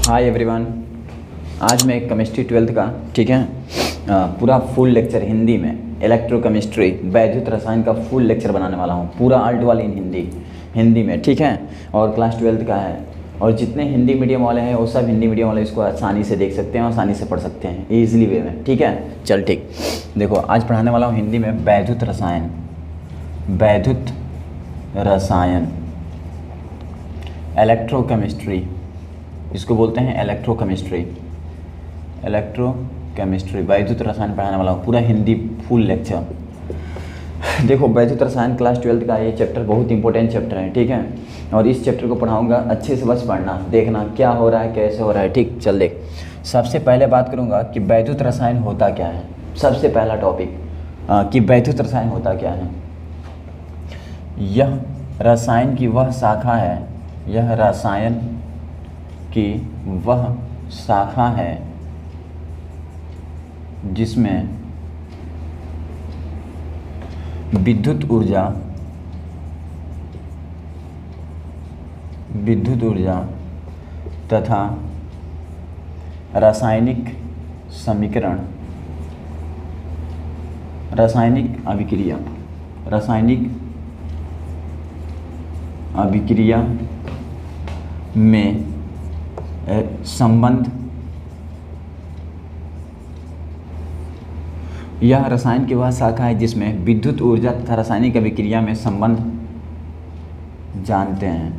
Hi everyone. आज मैं chemistry 12th का ठीक है पूरा फुल लेक्चर हिंदी में इलेक्ट्रोकेमिस्ट्री वैद्युत रसायन का फुल लेक्चर बनाने वाला हूँ, पूरा आल्ट वाली इन हिंदी में, ठीक है। और क्लास 12th का है और जितने हिंदी मीडियम वाले हैं वो सब हिंदी मीडियम वाले इसको आसानी से देख सकते हैं, आसानी से पढ़ सकते हैं ईजिली वे में, ठीक है। चल ठीक, देखो आज पढ़ाने वाला हूँ हिंदी में वैद्युत रसायन इलेक्ट्रोकेमिस्ट्री, इसको बोलते हैं इलेक्ट्रोकेमिस्ट्री वैद्युत रसायन पढ़ाने वाला हूँ, पूरा हिंदी फुल लेक्चर। देखो वैद्युत रसायन क्लास 12th का ये चैप्टर बहुत इंपॉर्टेंट चैप्टर है, ठीक है। और इस चैप्टर को पढ़ाऊँगा, अच्छे से बस पढ़ना, देखना क्या हो रहा है कैसे हो रहा है, ठीक। चल देख, सबसे पहले बात करूँगा कि वैद्युत रसायन होता क्या है। सबसे पहला टॉपिक कि वैद्युत रसायन होता क्या है। यह रसायन की वह शाखा है, यह रसायन की वह शाखा है जिसमें विद्युत ऊर्जा तथा रासायनिक समीकरण, रासायनिक अभिक्रिया में संबंध, यह रसायन की वह शाखा है जिसमें विद्युत ऊर्जा तथा रासायनिक अभिक्रिया में संबंध जानते हैं,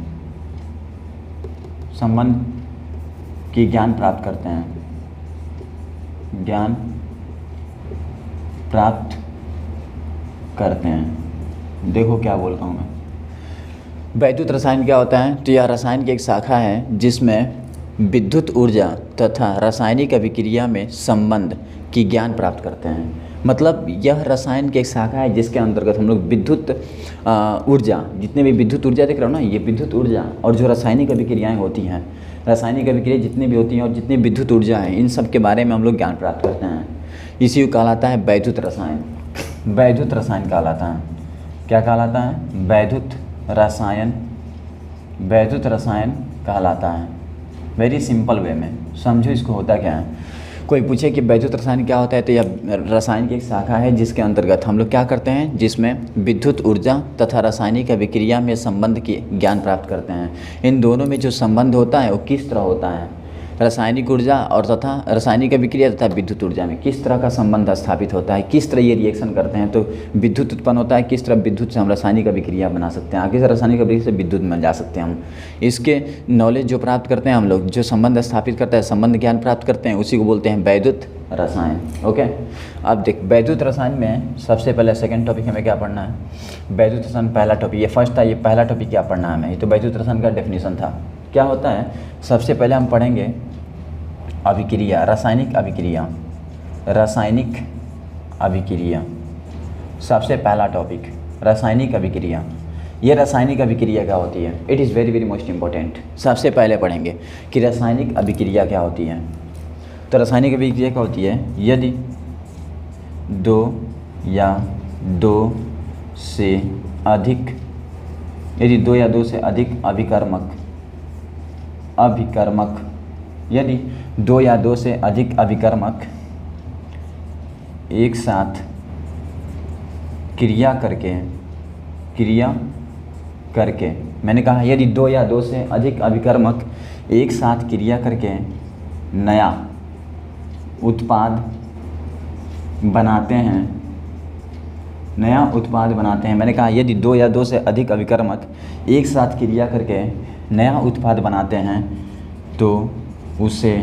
संबंध की ज्ञान प्राप्त करते हैं, ज्ञान प्राप्त करते हैं। देखो क्या बोल रहा हूँ मैं। वैद्युत रसायन क्या होता है, तो यह रसायन की एक शाखा है जिसमें विद्युत ऊर्जा तथा रासायनिक अभिक्रिया में संबंध की ज्ञान प्राप्त करते हैं। मतलब यह रसायन की एक शाखा है जिसके अंतर्गत हम लोग विद्युत ऊर्जा, जितने भी विद्युत ऊर्जा देख रहे हो ना, ये विद्युत ऊर्जा और जो रासायनिक अभिक्रियाएं होती हैं, रासायनिक अभिक्रिया जितनी भी होती हैं और जितनी विद्युत ऊर्जा है, इन सब के बारे में हम लोग ज्ञान प्राप्त करते हैं। इसी को कहलाता है वैद्युत रसायन। वैद्युत रसायन कहलाता है, क्या कहलाता है, वैद्युत रसायन कहलाता है। वेरी सिंपल वे में समझो इसको होता क्या है। कोई पूछे कि वैद्युत रसायन क्या होता है, तो यह रसायन की एक शाखा है जिसके अंतर्गत हम लोग क्या करते हैं, जिसमें विद्युत ऊर्जा तथा रासायनिक अभिक्रिया में संबंध की ज्ञान प्राप्त करते हैं। इन दोनों में जो संबंध होता है वो किस तरह होता है, रासायनिक ऊर्जा और तथा रासायनिक अभिक्रिया तथा विद्युत ऊर्जा में किस तरह का संबंध स्थापित होता है, किस तरह ये रिएक्शन करते हैं तो विद्युत उत्पन्न होता है, किस तरह विद्युत से हम रासायनिक अभिक्रिया बना सकते हैं, आगे से रासायनिक अभिक्रिया से विद्युत में जा सकते हैं हम। इसके नॉलेज जो प्राप्त करते हैं हम लोग, जो संबंध स्थापित करता है, संबंध ज्ञान प्राप्त करते हैं, उसी को बोलते हैं वैद्युत रसायन। ओके, अब देख वैद्युत रसायन में सबसे पहले सेकंड टॉपिक हमें क्या पढ़ना है, वैद्युत रसायन पहला टॉपिक, ये फर्स्ट था, ये पहला टॉपिक क्या पढ़ना है हमें, ये तो वैद्युत रसायन का डेफिनेशन था। क्या होता है, सबसे पहले हम पढ़ेंगे अभिक्रिया, रासायनिक अभिक्रिया, सबसे पहला टॉपिक रासायनिक अभिक्रिया। ये रासायनिक अभिक्रिया क्या होती है, it is very very most important. सबसे पहले पढ़ेंगे कि रासायनिक अभिक्रिया क्या होती है। तो रासायनिक अभिक्रिया क्या होती है, यदि दो या दो से अधिक अभिकर्मक, यदि दो या दो से अधिक अभिकर्मक एक साथ क्रिया करके, मैंने कहा यदि दो या दो से अधिक अभिकर्मक एक साथ क्रिया करके नया उत्पाद बनाते हैं, मैंने कहा यदि दो या दो से अधिक अभिकर्मक एक साथ क्रिया करके नया उत्पाद बनाते हैं तो उसे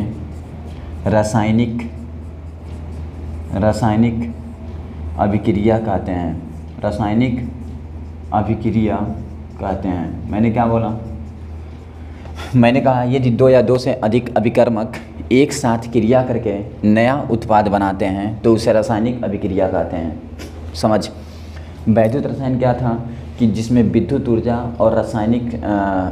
रासायनिक अभिक्रिया कहते हैं, रासायनिक अभिक्रिया कहते हैं। मैंने क्या बोला, मैंने कहा यदि दो या दो से अधिक अभिकर्मक एक साथ क्रिया करके नया उत्पाद बनाते हैं तो उसे रासायनिक अभिक्रिया कहते हैं। समझ, वैद्युत रसायन क्या था कि जिसमें विद्युत ऊर्जा और रासायनिक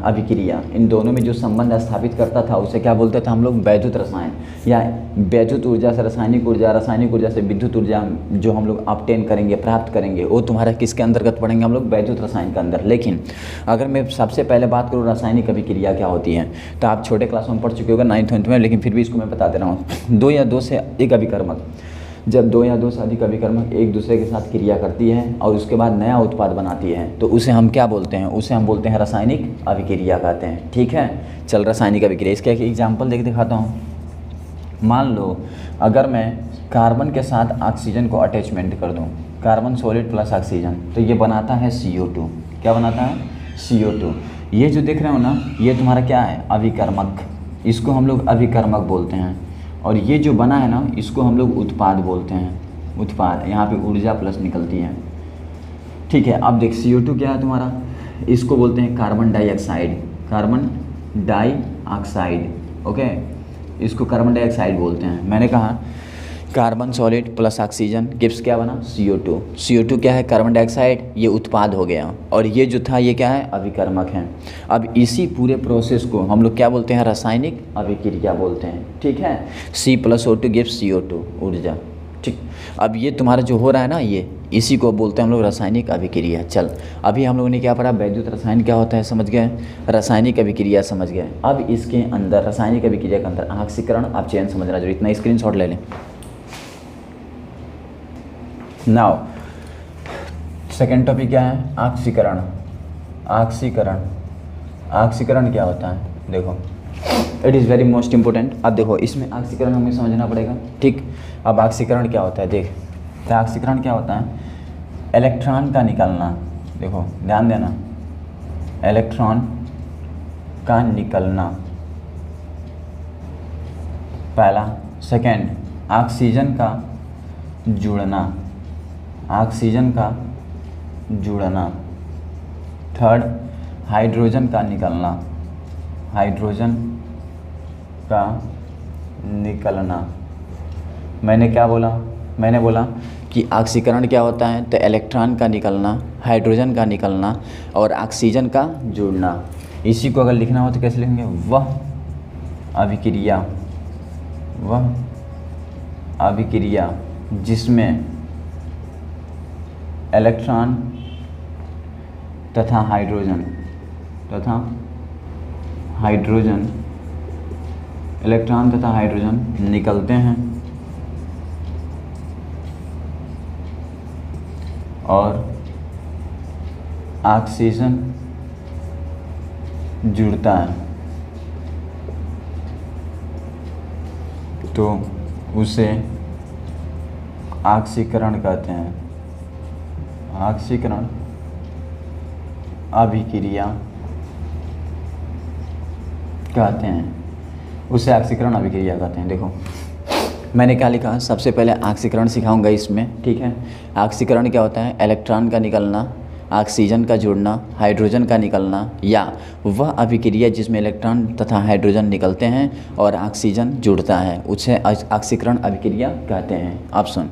अभिक्रिया इन दोनों में जो संबंध स्थापित करता था उसे क्या बोलते थे हम लोग, वैद्युत रसायन। या वैद्युत ऊर्जा से रासायनिक ऊर्जा, रासायनिक ऊर्जा से विद्युत ऊर्जा जो हम लोग ऑब्टेन करेंगे, प्राप्त करेंगे, वो तुम्हारा किसके अंतर्गत पढ़ेंगे हम लोग? वैद्युत रसायन के अंदर। लेकिन अगर मैं सबसे पहले बात करूँ रासायनिक अभिक्रिया क्या होती है, तो आप छोटे क्लास में पढ़ चुके होगा 9th में, लेकिन फिर भी इसको मैं बता दे रहा हूँ। 2 या 2 से अधिक अभिकर्मक, जब 2 या 2 से अधिक अभिकर्मक एक दूसरे के साथ क्रिया करती है और उसके बाद नया उत्पाद बनाती है, तो उसे हम क्या बोलते हैं? उसे हम बोलते हैं रासायनिक अभिक्रिया कहते हैं। ठीक है, चल रासायनिक अभिक्रिया, इसका एक एग्जाम्पल देख दिखाता हूँ। मान लो अगर मैं कार्बन के साथ ऑक्सीजन को अटैचमेंट कर दूँ, कार्बन सॉलिड प्लस ऑक्सीजन, तो ये बनाता है CO2। क्या बनाता है? CO2। ये जो देख रहे हो ना, ये तुम्हारा क्या है? अभिकर्मक। इसको हम लोग अभिकर्मक बोलते हैं। और ये जो बना है ना, इसको हम लोग उत्पाद बोलते हैं। उत्पाद, यहाँ पे ऊर्जा प्लस निकलती है। ठीक है, अब देख CO2 क्या है तुम्हारा? इसको बोलते हैं carbon dioxide. Carbon dioxide, okay, इसको कार्बन डाइऑक्साइड बोलते हैं। मैंने कहा carbon solid plus oxygen gives क्या बना? CO2। CO2 क्या है? कार्बन डाइऑक्साइड, ये उत्पाद हो गया। और ये जो था ये क्या है? अभिकर्मक है। अब इसी पूरे प्रोसेस को हम लोग क्या बोलते हैं? रासायनिक अभिक्रिया बोलते हैं। ठीक है, C+O2 गिव्स CO2 ऊर्जा। ठीक, अब ये तुम्हारा जो हो रहा है ना, ये इसी को बोलते हैं हम लोग रासायनिक अभिक्रिया। चल, अभी हम लोगों ने क्या पढ़ा? वैद्युत रसायन क्या होता है समझ गए, रासायनिक अभिक्रिया समझ गए। अब इसके अंदर रासायनिक अभिक्रिया के अंदर ऑक्सीकरण, आप चेन समझना जरूरी, इतना स्क्रीनशॉट ले लें। नाउ सेकेंड टॉपिक क्या है? ऑक्सीकरण। ऑक्सीकरण, ऑक्सीकरण क्या होता है? देखो, it is very most important. अब देखो, इसमें ऑक्सीकरण हमें समझना पड़ेगा। ठीक, अब ऑक्सीकरण क्या होता है देख, तो ऑक्सीकरण क्या होता है? इलेक्ट्रॉन का निकलना। देखो ध्यान देना, इलेक्ट्रॉन का निकलना पहला। सेकेंड, ऑक्सीजन का जुड़ना, ऑक्सीजन का जुड़ना। थर्ड, हाइड्रोजन का निकलना, हाइड्रोजन का निकलना। मैंने क्या बोला? मैंने बोला कि ऑक्सीकरण क्या होता है? तो इलेक्ट्रॉन का निकलना, हाइड्रोजन का निकलना और ऑक्सीजन का जुड़ना। इसी को अगर लिखना हो तो कैसे लिखेंगे? वह अभिक्रिया, वह अभिक्रिया जिसमें इलेक्ट्रॉन तथा हाइड्रोजन इलेक्ट्रॉन तथा हाइड्रोजन निकलते हैं और ऑक्सीजन जुड़ता है, तो उसे ऑक्सीकरण कहते हैं। ऑक्सीकरण अभिक्रिया कहते हैं, उसे ऑक्सीकरण अभिक्रिया कहते हैं। देखो मैंने क्या लिखा? सबसे पहले ऑक्सीकरण सिखाऊंगा इसमें। ठीक है, ऑक्सीकरण क्या होता है? इलेक्ट्रॉन का निकलना, ऑक्सीजन का जुड़ना, हाइड्रोजन का निकलना, या वह अभिक्रिया जिसमें इलेक्ट्रॉन तथा हाइड्रोजन निकलते हैं और ऑक्सीजन जुड़ता है, उसे ऑक्सीकरण अभिक्रिया कहते हैं। ऑप्शन,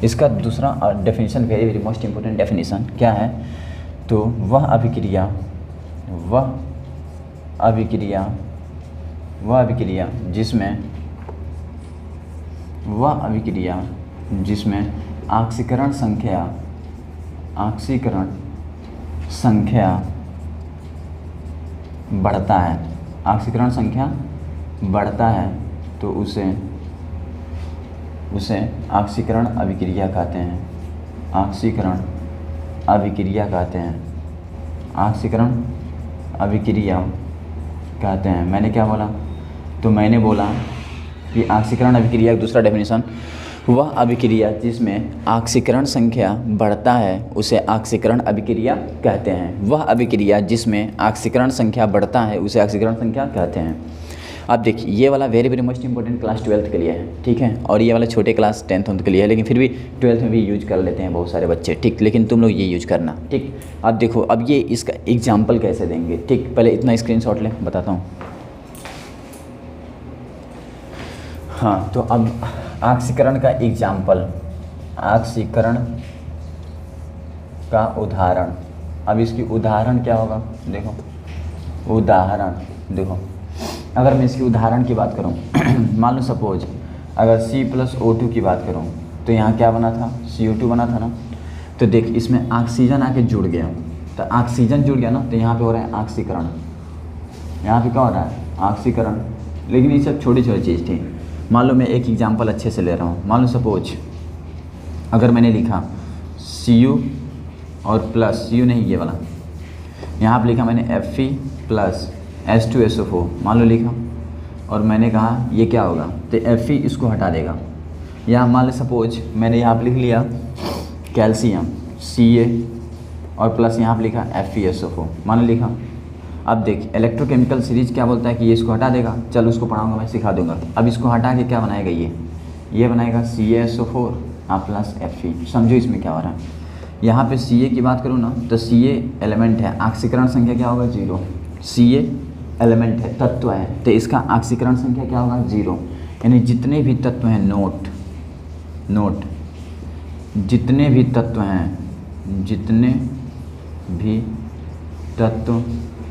इसका दूसरा definition, very very most important definition क्या है? तो वह अभिक्रिया जिसमें ऑक्सीकरण संख्या बढ़ता है, ऑक्सीकरण संख्या बढ़ता है, तो उसे ऑक्सीकरण अभिक्रिया कहते हैं। ऑक्सीकरण अभिक्रिया कहते हैं, ऑक्सीकरण अभिक्रिया कहते हैं। मैंने क्या बोला? तो मैंने बोला कि ऑक्सीकरण अभिक्रिया का दूसरा डेफिनेशन, वह अभिक्रिया जिसमें ऑक्सीकरण संख्या बढ़ता है उसे ऑक्सीकरण अभिक्रिया कहते हैं। वह अभिक्रिया जिसमें ऑक्सीकरण संख्या बढ़ता है उसे ऑक्सीकरण संख्या कहते हैं। अब देखिए, ये वाला very very most important class 12th के लिए है। ठीक है, और ये वाला छोटे क्लास 10th के लिए है, लेकिन फिर भी 12th में भी यूज कर लेते हैं बहुत सारे बच्चे। ठीक, लेकिन तुम लोग ये यूज करना। ठीक, अब देखो, अब ये इसका एग्जाम्पल कैसे देंगे? ठीक, पहले इतना स्क्रीनशॉट ले, बताता हूँ। हाँ, तो अब ऑक्सीकरण का एग्जाम्पल, ऑक्सीकरण का उदाहरण। अब इसकी उदाहरण क्या होगा? देखो, उदाहरण देखो, अगर मैं इसकी उदाहरण की बात करूँ मान लो सपोज अगर C+O2 की बात करूँ तो यहाँ क्या बना था, CO2 बना था ना। तो देख इसमें ऑक्सीजन आके जुड़ गया, तो ऑक्सीजन जुड़ गया ना, तो यहाँ पे हो रहा है ऑक्सीकरण। यहाँ पे क्या हो रहा है, ऑक्सीकरण। लेकिन ये सब छोटी छोटी चीज़ थी। मान लो मैं एक एग्जांपल अच्छे से ले रहा हूँ। मान लो सपोज अगर मैंने लिखा Cu और प्लस Cu नहीं ये वाला, यहाँ पे लिखा मैंने Fe प्लस H2SO4 मान लो लिखा, और मैंने कहा ये क्या होगा, तो Fe इसको हटा देगा। या मान लो सपोज मैंने यहाँ पे लिख लिया कैल्शियम Ca और प्लस यहाँ पे लिखा FeSO4 मान लो लिखा। अब देख इलेक्ट्रोकेमिकल सीरीज क्या बोलता है कि ये इसको हटा देगा। चल उसको पढ़ाऊंगा, मैं सिखा दूंगा। अब इसको हटा के क्या बनाएगा, ये बनाएगा CaSO4 प्लस Fe। समझो इसमें क्या हो रहा है। यहाँ पे Ca की बात करूँ ना, तो Ca एलिमेंट है, ऑक्सीकरण संख्या क्या होगा 0। Ca एलिमेंट है, तत्व है, तो इसका ऑक्सीकरण संख्या क्या होगा 0। यानी जितने भी तत्व हैं नोट जितने भी तत्व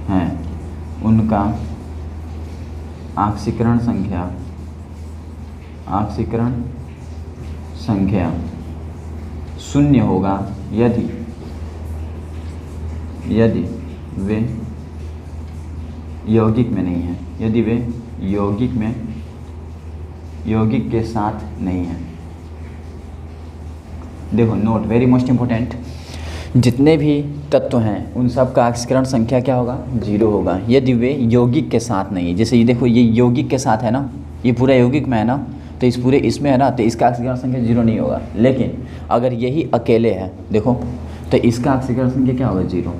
हैं उनका ऑक्सीकरण संख्या शून्य होगा यदि वे यौगिक में नहीं है, यदि वे यौगिक के साथ नहीं है। देखो नोट वेरी मोस्ट इम्पोर्टेंट, जितने भी तत्व हैं उन सब का ऑक्सीकरण संख्या क्या होगा 0 होगा यदि वे यौगिक के साथ नहीं है। जैसे ये देखो ये यौगिक के साथ है ना, ये पूरा यौगिक में है ना, तो इस पूरे इसमें है ना, तो इसका ऑक्सीकरण संख्या 0 नहीं होगा। लेकिन अगर यही अकेले है देखो, तो इसका ऑक्सीकरण संख्या क्या होगा 0।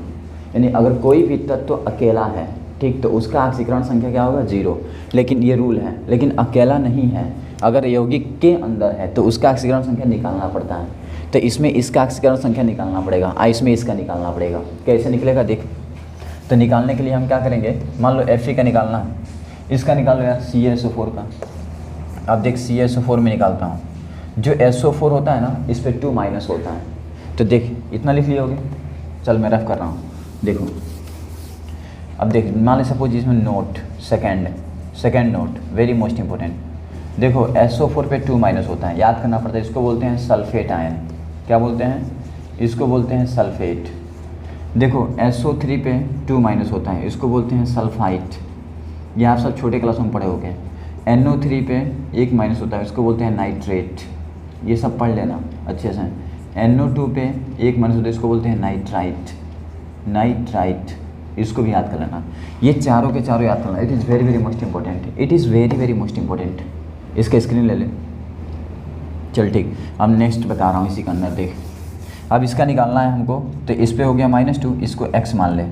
यानी अगर कोई भी तत्व अकेला है ठीक, तो उसका ऑक्सीकरण संख्या क्या होगा 0। लेकिन ये रूल है, लेकिन अकेला नहीं है, अगर यौगिक के अंदर है तो उसका ऑक्सीकरण संख्या निकालना पड़ता है। तो इसमें इसका ऑक्सीकरण संख्या निकालना पड़ेगा, इसमें इसका निकालना पड़ेगा। कैसे निकलेगा देख, तो निकालने के लिए हम क्या करेंगे, मान लो Fe का निकालना है, इसका निकालो यार CaSO4 का। अब देख CaSO4 में निकालता हूँ, जो SO4 होता है ना इस पर 2 माइनस होता है। तो देख इतना लिख लिया होगे, चल मैं रफ कर रहा हूँ। देखो अब देख मान लो सपोज इसमें note second note very most important. देखो SO4 पे 2 माइनस होता है, याद करना पड़ता है। इसको बोलते हैं सल्फेट आयन। क्या बोलते हैं, इसको बोलते हैं सल्फेट। देखो SO3 पे 2 माइनस होता है, इसको बोलते हैं सल्फाइट। ये आप सब छोटे क्लासों में पढ़े होंगे। NO3 पे 1 माइनस होता है, इसको बोलते हैं नाइट्रेट। ये सब पढ़ लेना अच्छे से। NO2 पे 1 माइनस होता है, इसको बोलते हैं नाइट्राइट। इसको भी याद कर लेना। ये चारों के चारों याद करना। It is very very most important, it is very very most important. इसका स्क्रीन ले ले। चल ठीक, अब नेक्स्ट बता रहा हूँ इसी के अंदर देख। अब इसका निकालना है हमको, तो इस पे हो गया -2, इसको x मान ले,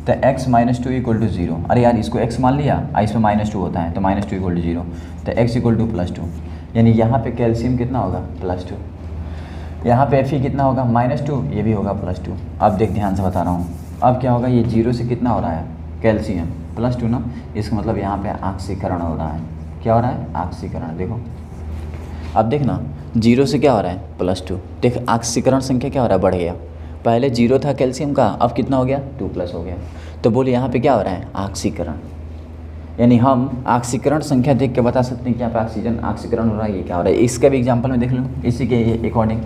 तो x - 2 = 0। अरे यार इसको x मान लिया, इस पे -2 होता है, तो -2 = 0, तो x = +2। यानी यहाँ पे कैल्शियम कितना होगा +2, यहाँ पे Fe कितना होगा -2, ये भी होगा +2। अब देख ध्यान से बता रहा हूँ। अब क्या होगा, ये 0 से कितना हो रहा है कैल्शियम +2 ना, इसका मतलब यहाँ पे ऑक्सीकरण हो रहा है। क्या हो रहा है, ऑक्सीकरण। देखो अब देखना 0 से क्या हो रहा है +2। देख ऑक्सीकरण संख्या क्या हो रहा है, बढ़ गया। पहले 0 था कैल्शियम का, अब कितना हो गया 2+ हो गया। तो बोले यहाँ पे क्या हो रहा है ऑक्सीकरण। यानी हम ऑक्सीकरण संख्या देख के बता सकते हैं कि यहाँ पे ऑक्सीजन ऑक्सीकरण हो रहा है, ये क्या हो रहा है। इसका भी एग्जाम्पल में देख लो, इसी के अकॉर्डिंग।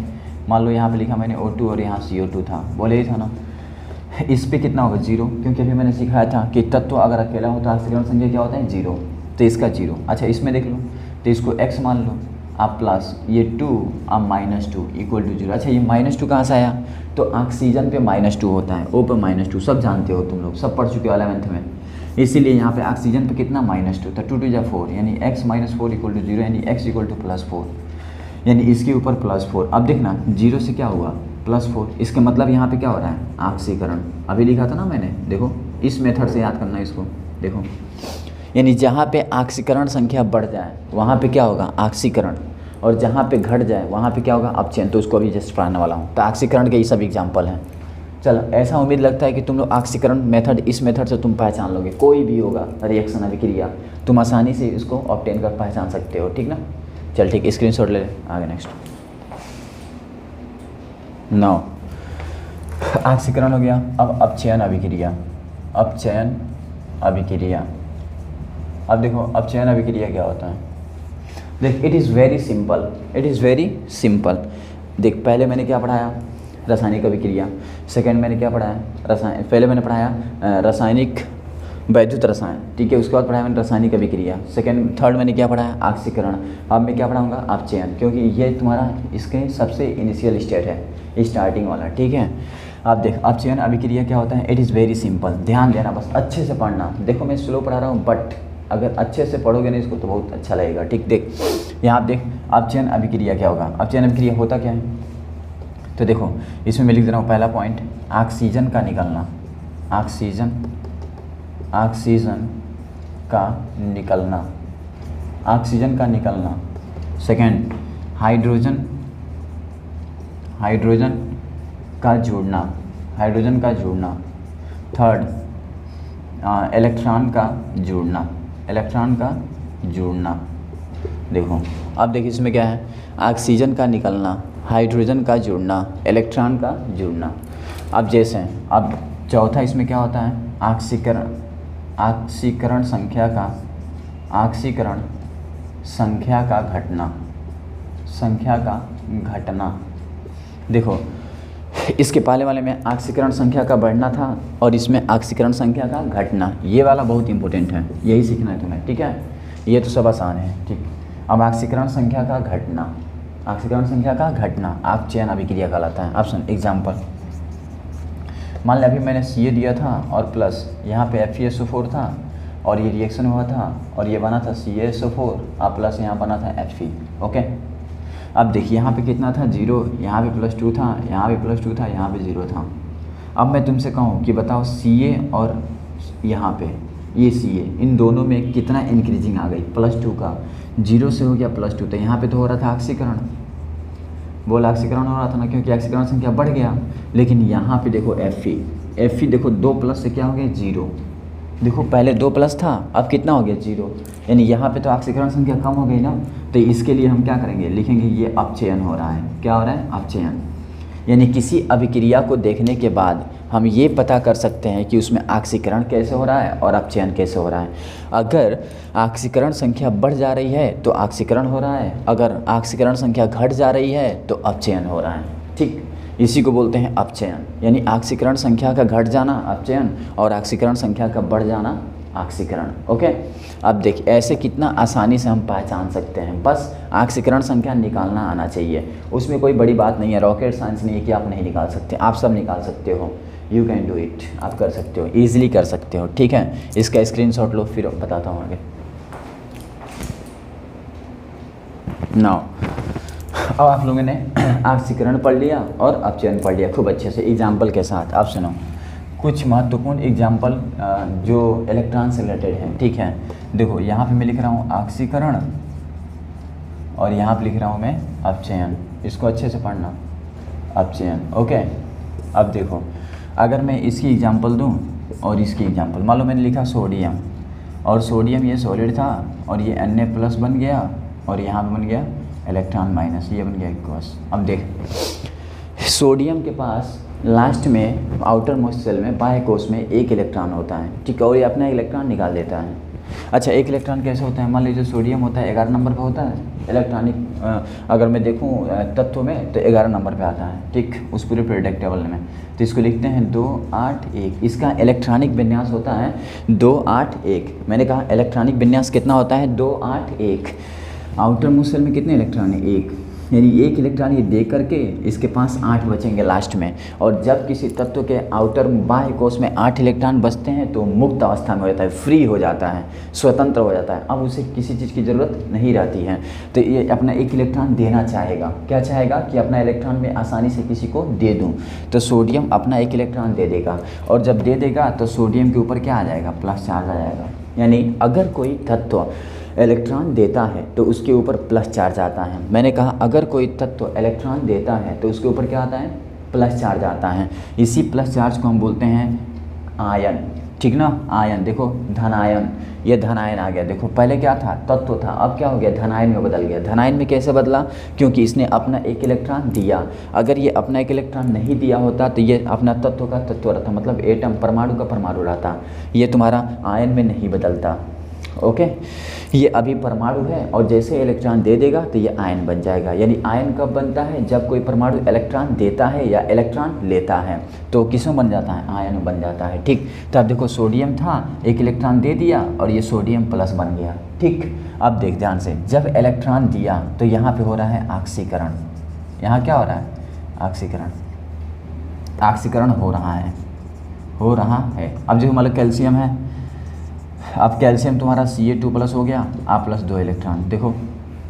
मान लो यहाँ पे लिखा मैंने O2 और यहाँ CO2 था, बोले ही था ना। इस पे कितना होगा 0, क्योंकि अभी मैंने सिखाया था कि तत्व अगर अकेला हो तो ऑक्सीकरण संख्या क्या होता है 0, तो इसका 0। अच्छा इसमें देख लो, तो इसको x मान लो, आप प्लस ये 2 अब -2 = 0। अच्छा ये -2 कहाँ से आया, तो ऑक्सीजन पे -2 होता है, O पे -2, सब जानते हो तुम लोग, सब पढ़ चुके हो 11th में। इसीलिए यहाँ पे ऑक्सीजन पे कितना -2, तो 2 × 4 यानी x - 4 = 0, यानी x = +4, यानी इसके ऊपर +4। अब देखना 0 से क्या हुआ +4, इसका मतलब यहाँ पे क्या हो रहा है ऑक्सीकरण। अभी लिखा था ना मैंने, देखो इस मेथड से याद करना इसको। देखो यानी जहाँ पे ऑक्सीकरण संख्या बढ़ जाए वहाँ पे क्या होगा ऑक्सीकरण, और जहाँ पे घट जाए वहाँ पे क्या होगा अपचयन। तो उसको अभी जस्ट पढ़ाने वाला हूँ। तो ऑक्सीकरण के ये सब एग्जाम्पल हैं। चलो ऐसा उम्मीद लगता है कि तुम लोग ऑक्सीकरण मेथड, इस मेथड से तुम पहचान लोगे। कोई भी होगा रिएक्शन अभिक्रिया तुम आसानी से इसको ऑब्टेन कर पहचान सकते हो, ठीक ना। चल ठीक, स्क्रीनशॉट ले आगे। नेक्स्ट 9 ऑक्सीकरण हो गया। अब अपचयन अभिक्रिया, अपचयन अभिक्रिया अब देखो अपचयन अभिक्रिया क्या होता है। देख it is very simple, it is very simple. देख पहले मैंने क्या पढ़ाया, रासायनिक अभिक्रिया। सेकंड मैंने क्या पढ़ाया, पहले मैंने पढ़ाया रासायनिक वैद्युत रसायन, ठीक है। उसके बाद पढ़ाया मैंने रासायनिक अभिक्रिया। थर्ड मैंने क्या पढ़ाया, ऑक्सीकरण। अब मैं क्या पढ़ाऊंगा, अपचयन, क्योंकि ये तुम्हारा इसके सबसे इनिशियल स्टेट है, स्टार्टिंग वाला, ठीक है। अब देख अपचयन अभिक्रिया क्या होता है, इट इज़ वेरी सिंपल। ध्यान देना, बस अच्छे से पढ़ना। देखो मैं स्लो पढ़ा रहा हूँ, बट अगर अच्छे से पढ़ोगे ना इसको तो बहुत अच्छा लगेगा, ठीक। देख यहाँ आप देख अपचयन अभिक्रिया क्या होगा। अपचयन अभिक्रिया होता क्या है, तो देखो इसमें मैं लिख दे रहा हूँ पहला पॉइंट, ऑक्सीजन का निकलना, ऑक्सीजन का निकलना, ऑक्सीजन का निकलना। सेकंड हाइड्रोजन का जुड़ना, हाइड्रोजन का जुड़ना। थर्ड इलेक्ट्रॉन का जुड़ना, इलेक्ट्रॉन का जुड़ना। देखो अब देखिए इसमें क्या है, ऑक्सीजन का निकलना, हाइड्रोजन का जुड़ना, इलेक्ट्रॉन का जुड़ना। अब जैसे अब चौथा इसमें क्या होता है, ऑक्सीकरण संख्या का घटना। देखो इसके पहले वाले में ऑक्सीकरण संख्या का बढ़ना था और इसमें ऑक्सीकरण संख्या का घटना। ये वाला बहुत इंपॉर्टेंट है, यही सीखना है तुम्हें, ठीक है। ये तो सब आसान है, ठीक। अब ऑक्सीकरण संख्या का घटना, ऑक्सीकरण संख्या का घटना अपचयन अभिक्रिया कहलाता है। ऑप्शन एग्जाम्पल, मान लिया अभी मैंने Ca दिया था और प्लस यहाँ पे FeSO4 था और ये रिएक्शन हुआ था और ये बना था CaSO4 और प्लस यहाँ बना था Fe, ओके। अब देखिए यहाँ पे कितना था, 0, यहाँ पे +2 था, यहाँ पे +2 था, यहाँ पे 0 था। अब मैं तुमसे कहूँ कि बताओ Ca और यहाँ पे ये Ca, इन दोनों में कितना इंक्रीजिंग आ गई, +2 का, 0 से हो गया +2, तो यहाँ पे तो हो रहा था ऑक्सीकरण, बोल ऑक्सीकरण हो रहा था ना, क्योंकि ऑक्सीकरण संख्या बढ़ गया। लेकिन यहाँ पे देखो Fe देखो 2+ से क्या हो गया, 0। देखो पहले 2+ था, अब कितना हो गया, 0, यानी यहाँ पे तो ऑक्सीकरण संख्या कम हो गई ना। तो इसके लिए हम क्या करेंगे, लिखेंगे ये अपचयन हो रहा है। क्या हो रहा है, अपचयन। यानी किसी अभिक्रिया को देखने के बाद हम ये पता कर सकते हैं कि उसमें ऑक्सीकरण कैसे हो रहा है और अपचयन कैसे हो रहा है। अगर ऑक्सीकरण संख्या बढ़ जा रही है तो ऑक्सीकरण हो रहा है, अगर ऑक्सीकरण संख्या घट जा रही है तो अपचयन हो रहा है, ठीक। इसी को बोलते हैं अपचयन, यानी ऑक्सीकरण संख्या का घट जाना अपचयन और ऑक्सीकरण संख्या का बढ़ जाना ऑक्सीकरण, ओके। अब देख ऐसे कितना आसानी से हम पहचान सकते हैं, बस ऑक्सीकरण संख्या निकालना आना चाहिए। उसमें कोई बड़ी बात नहीं है, रॉकेट साइंस नहीं है कि आप नहीं निकाल सकते, आप सब निकाल सकते हो। यू कैन डू इट, आप कर सकते हो, ईजिली कर सकते हो, ठीक है। इसका स्क्रीनशॉट लो, फिर बताता हूँ आगे। नाउ अब आप लोगों ने ऑक्सीकरण पढ़ लिया और अपचयन पढ़ लिया खूब अच्छे से एग्जाम्पल के साथ। आप सुनो कुछ महत्वपूर्ण एग्जाम्पल जो इलेक्ट्रॉन से रिलेटेड है, ठीक है। देखो यहाँ पे मैं लिख रहा हूँ ऑक्सीकरण और यहाँ पे लिख रहा हूँ मैं अपचयन, इसको अच्छे से पढ़ना, अपचयन, ओके। अब देखो अगर मैं इसकी एग्जाम्पल दूँ और इसकी एग्जाम्पल, मान लो मैंने लिखा सोडियम, और सोडियम ये सॉलिड था और ये Na+ बन गया और यहाँ पे बन गया इलेक्ट्रॉन माइनस, ये बन गया एक्वस। अब देख सोडियम के पास लास्ट में आउटर मोस्ट सेल में बाह्य कोश में 1 इलेक्ट्रॉन होता है, ठीक है, और ये अपना इलेक्ट्रॉन निकाल देता है। अच्छा 1 इलेक्ट्रॉन कैसे होता है, मान लीजिए सोडियम होता है 11 नंबर पे होता है इलेक्ट्रॉनिक, अगर मैं देखूँ तत्व में तो 11 नंबर पे आता है, ठीक, उस पूरे पीरियोडिक टेबल में। तो इसको लिखते हैं 2 8 1, इसका इलेक्ट्रॉनिक विन्यास होता है 2 8 1। मैंने कहा इलेक्ट्रॉनिक विन्यास कितना होता है, 2 8 1। आउटर मोस्ट सेल में कितने इलेक्ट्रॉन है, 1, यानी 1 इलेक्ट्रॉन ये दे करके इसके पास 8 बचेंगे लास्ट में। और जब किसी तत्व के आउटर बाह्य कोश में 8 इलेक्ट्रॉन बचते हैं तो मुक्त अवस्था में हो जाता है, फ्री हो जाता है, स्वतंत्र हो जाता है, अब उसे किसी चीज़ की ज़रूरत नहीं रहती है। तो ये अपना 1 इलेक्ट्रॉन देना चाहेगा, क्या चाहेगा कि अपना इलेक्ट्रॉन में आसानी से किसी को दे दूँ। तो सोडियम अपना 1 इलेक्ट्रॉन दे देगा और जब दे देगा तो सोडियम के ऊपर क्या आ जाएगा, प्लस चार्ज आ जाएगा। यानी अगर कोई तत्व इलेक्ट्रॉन देता है तो उसके ऊपर प्लस चार्ज आता है। मैंने कहा अगर कोई तत्व इलेक्ट्रॉन देता है तो उसके ऊपर क्या आता है, प्लस चार्ज आता है। इसी प्लस चार्ज को हम बोलते हैं आयन, ठीक ना, आयन। देखो धनायन, ये धनायन आ गया। देखो पहले क्या था, तत्व था, अब क्या हो गया, धनायन में बदल गया। धनायन में कैसे बदला, क्योंकि इसने अपना 1 इलेक्ट्रॉन दिया। अगर ये अपना 1 इलेक्ट्रॉन नहीं दिया होता तो ये अपना तत्व का तत्व रहता, मतलब एटम परमाणु का परमाणु रहता। ये तुम्हारा आयन में नहीं बदलता, ओके, ये अभी परमाणु है और जैसे इलेक्ट्रॉन दे देगा तो ये आयन बन जाएगा। यानी आयन कब बनता है? जब कोई परमाणु इलेक्ट्रॉन देता है या इलेक्ट्रॉन लेता है, तो किसमें बन जाता है? आयन बन जाता है। ठीक, तो अब देखो सोडियम था, एक इलेक्ट्रॉन दे दिया और ये सोडियम प्लस बन गया। ठीक, अब देख ध्यान से, जब इलेक्ट्रॉन दिया तो यहाँ पे हो रहा है ऑक्सीकरण। यहाँ क्या हो रहा है? ऑक्सीकरण, ऑक्सीकरण हो रहा है, हो रहा है। अब जो मतलब कैल्शियम है, अब कैल्शियम तुम्हारा Ca2+ हो गया, प्लस 2 इलेक्ट्रॉन। देखो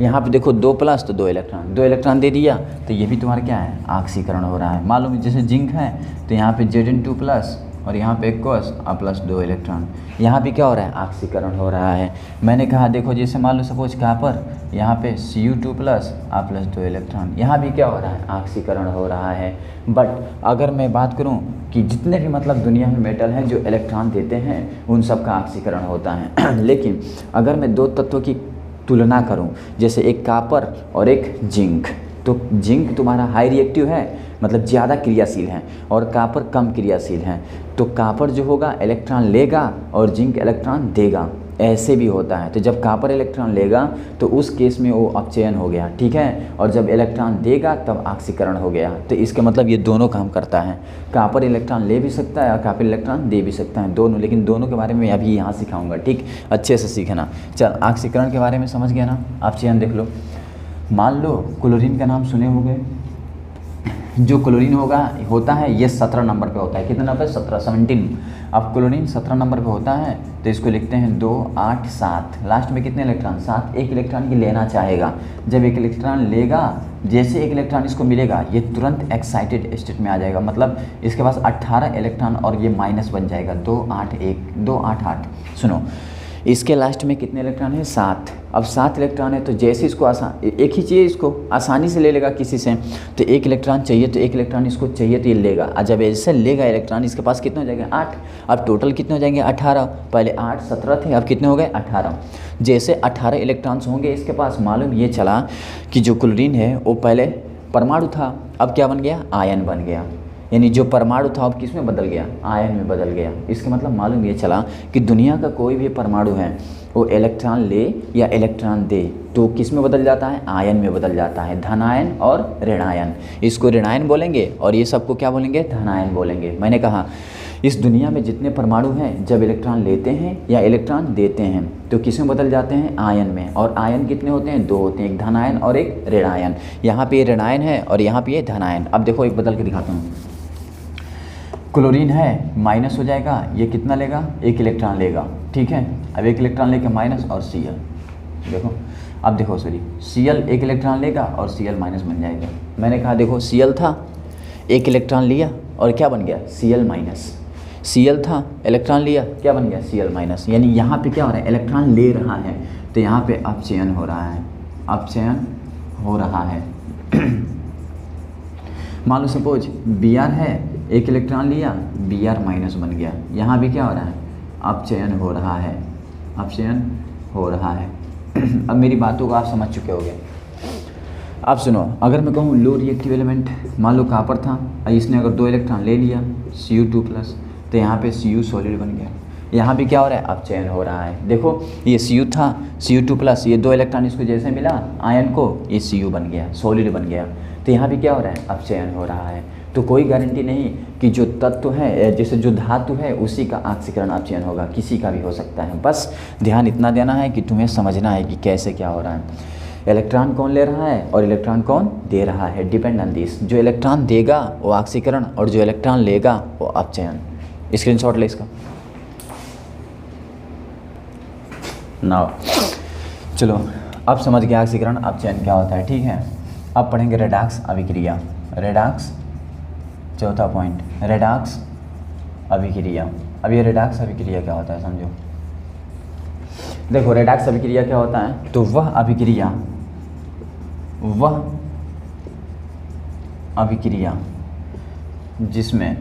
यहाँ पे देखो 2 प्लस तो 2 इलेक्ट्रॉन, 2 इलेक्ट्रॉन दे दिया तो ये भी तुम्हारा क्या है? ऑक्सीकरण हो रहा है। मालूम जैसे जिंक है तो यहाँ पे Zn2+ और यहाँ पे एक्वस प्लस 2 इलेक्ट्रॉन, यहाँ पे क्या हो रहा है? ऑक्सीकरण हो रहा है। मैंने कहा देखो जैसे मान लो सपोज कहाँ पर, यहाँ पे Cu2+ प्लस 2 इलेक्ट्रॉन, यहाँ भी क्या हो रहा है? ऑक्सीकरण हो रहा है। बट अगर मैं बात करूँ कि जितने भी मतलब दुनिया में मेटल हैं जो इलेक्ट्रॉन देते हैं उन सब का ऑक्सीकरण होता है लेकिन अगर मैं दो तत्वों की तुलना करूं, जैसे एक कॉपर और एक जिंक, तो जिंक तुम्हारा हाई रिएक्टिव है, मतलब ज़्यादा क्रियाशील है, और कॉपर कम क्रियाशील है। तो कॉपर जो होगा इलेक्ट्रॉन लेगा और जिंक इलेक्ट्रॉन देगा, ऐसे भी होता है। तो जब कॉपर इलेक्ट्रॉन लेगा तो उस केस में वो अपचयन हो गया, ठीक है, और जब इलेक्ट्रॉन देगा तब ऑक्सीकरण हो गया। तो इसका मतलब ये दोनों काम करता है, कॉपर इलेक्ट्रॉन ले भी सकता है और कॉपर इलेक्ट्रॉन दे भी सकता है, दोनों। लेकिन दोनों के बारे में अभी यहाँ सिखाऊंगा, ठीक, अच्छे से सीखना। चल, ऑक्सीकरण के बारे में समझ गया ना? अपचयन देख लो। मान लो क्लोरीन का नाम सुने होंगे, जो क्लोरीन होता है ये 17 नंबर पे होता है। कितना नंबर? 17। अब क्लोरीन 17 नंबर पे होता है तो इसको लिखते हैं 2, 8, 7। लास्ट में कितने इलेक्ट्रॉन? 7। एक इलेक्ट्रॉन की लेना चाहेगा, जब एक इलेक्ट्रॉन लेगा, जैसे एक इलेक्ट्रॉन इसको मिलेगा ये तुरंत एक्साइटेड स्टेट में आ जाएगा, मतलब इसके पास 18 इलेक्ट्रॉन और ये माइनस बन जाएगा, 2, 8, 1, 2, 8, 8। सुनो, इसके लास्ट में कितने इलेक्ट्रॉन है? 7। अब 7 इलेक्ट्रॉन है तो जैसे इसको एक ही चाहिए, इसको आसानी से ले लेगा किसी से, तो एक इलेक्ट्रॉन चाहिए तो एक इलेक्ट्रॉन इसको चाहिए तो ये लेगा। और जब ऐसे लेगा इलेक्ट्रॉन, इसके पास कितने हो जाएंगे? 8। अब टोटल कितने हो जाएंगे? 18। पहले 8, 17 थे, अब कितने हो गए? 18। जैसे 18 इलेक्ट्रॉन्स होंगे इसके पास, मालूम ये चला कि जो क्लोरीन है वो पहले परमाणु था, अब क्या बन गया? आयन बन गया। यानी जो परमाणु था अब किस में बदल गया? आयन में बदल गया। इसका मतलब मालूम ये चला कि दुनिया का कोई भी परमाणु है वो इलेक्ट्रॉन ले या इलेक्ट्रॉन दे तो किस में बदल जाता है? आयन में बदल जाता है, धनायन और ऋणायन। इसको ऋणायन बोलेंगे और ये सबको क्या बोलेंगे? धनायन बोलेंगे। मैंने कहा इस दुनिया में जितने परमाणु हैं जब इलेक्ट्रॉन लेते हैं या इलेक्ट्रॉन देते हैं तो किस में बदल जाते हैं? आयन में। और आयन कितने होते हैं? 2 होते हैं, एक धनायन और एक ऋणायन। यहाँ पे ये ऋणायन है और यहाँ पे ये धनायन। अब देखो एक बदल के दिखाता हूँ। क्लोरीन है, माइनस हो जाएगा, ये कितना लेगा? 1 इलेक्ट्रॉन लेगा, ठीक है। अब 1 इलेक्ट्रॉन लेके माइनस और Cl, देखो अब देखो सॉरी, Cl 1 इलेक्ट्रॉन लेगा और Cl माइनस बन जाएगा। मैंने कहा देखो Cl था, 1 इलेक्ट्रॉन लिया और क्या बन गया? Cl minus. Cl था, इलेक्ट्रॉन लिया, क्या बन गया? Cl minus. यानी यहाँ पे क्या हो रहा है? इलेक्ट्रॉन ले रहा है तो यहाँ पे अपचयन हो रहा है, अपचयन हो रहा है। मान लो सपोज Br है, 1 इलेक्ट्रॉन लिया, Br माइनस बन गया, यहाँ भी क्या हो रहा है? अपचयन हो रहा है, अपचयन हो रहा है। अब मेरी बातों को आप समझ चुके होंगे। अब सुनो, अगर मैं कहूँ लो रिएक्टिव एलिमेंट, मान लो कॉपर था, इसने अगर 2 इलेक्ट्रॉन ले लिया Cu2+, तो यहाँ पे Cu सॉलिड बन गया। यहाँ भी क्या हो रहा है? अपचयन हो रहा है। देखो ये Cu था, Cu2+, ये 2 इलेक्ट्रॉन इसको जैसे मिला आयन को, ये Cu बन गया, सॉलिड बन गया। तो यहाँ भी क्या हो रहा है? अपचयन हो रहा है। तो कोई गारंटी नहीं कि जो तत्व है, जैसे जो धातु है उसी का ऑक्सीकरण अपचयन होगा, किसी का भी हो सकता है। बस ध्यान इतना देना है कि तुम्हें समझना है कि कैसे क्या हो रहा है, इलेक्ट्रॉन कौन ले रहा है और इलेक्ट्रॉन कौन दे रहा है, डिपेंड ऑन दिस। जो इलेक्ट्रॉन देगा वो ऑक्सीकरण और जो इलेक्ट्रॉन लेगा वो अपचयन। स्क्रीनशॉट ले इसका। नाउ चलो, अब समझ गया ऑक्सीकरण अपचयन क्या होता है, ठीक है। अब पढ़ेंगे रेडॉक्स अभिक्रिया। रेडॉक्स चौथा पॉइंट, रेडॉक्स अभिक्रिया। अब ये रेडॉक्स अभिक्रिया क्या होता है समझो। देखो रेडॉक्स अभिक्रिया क्या होता है, तो वह अभिक्रिया जिसमें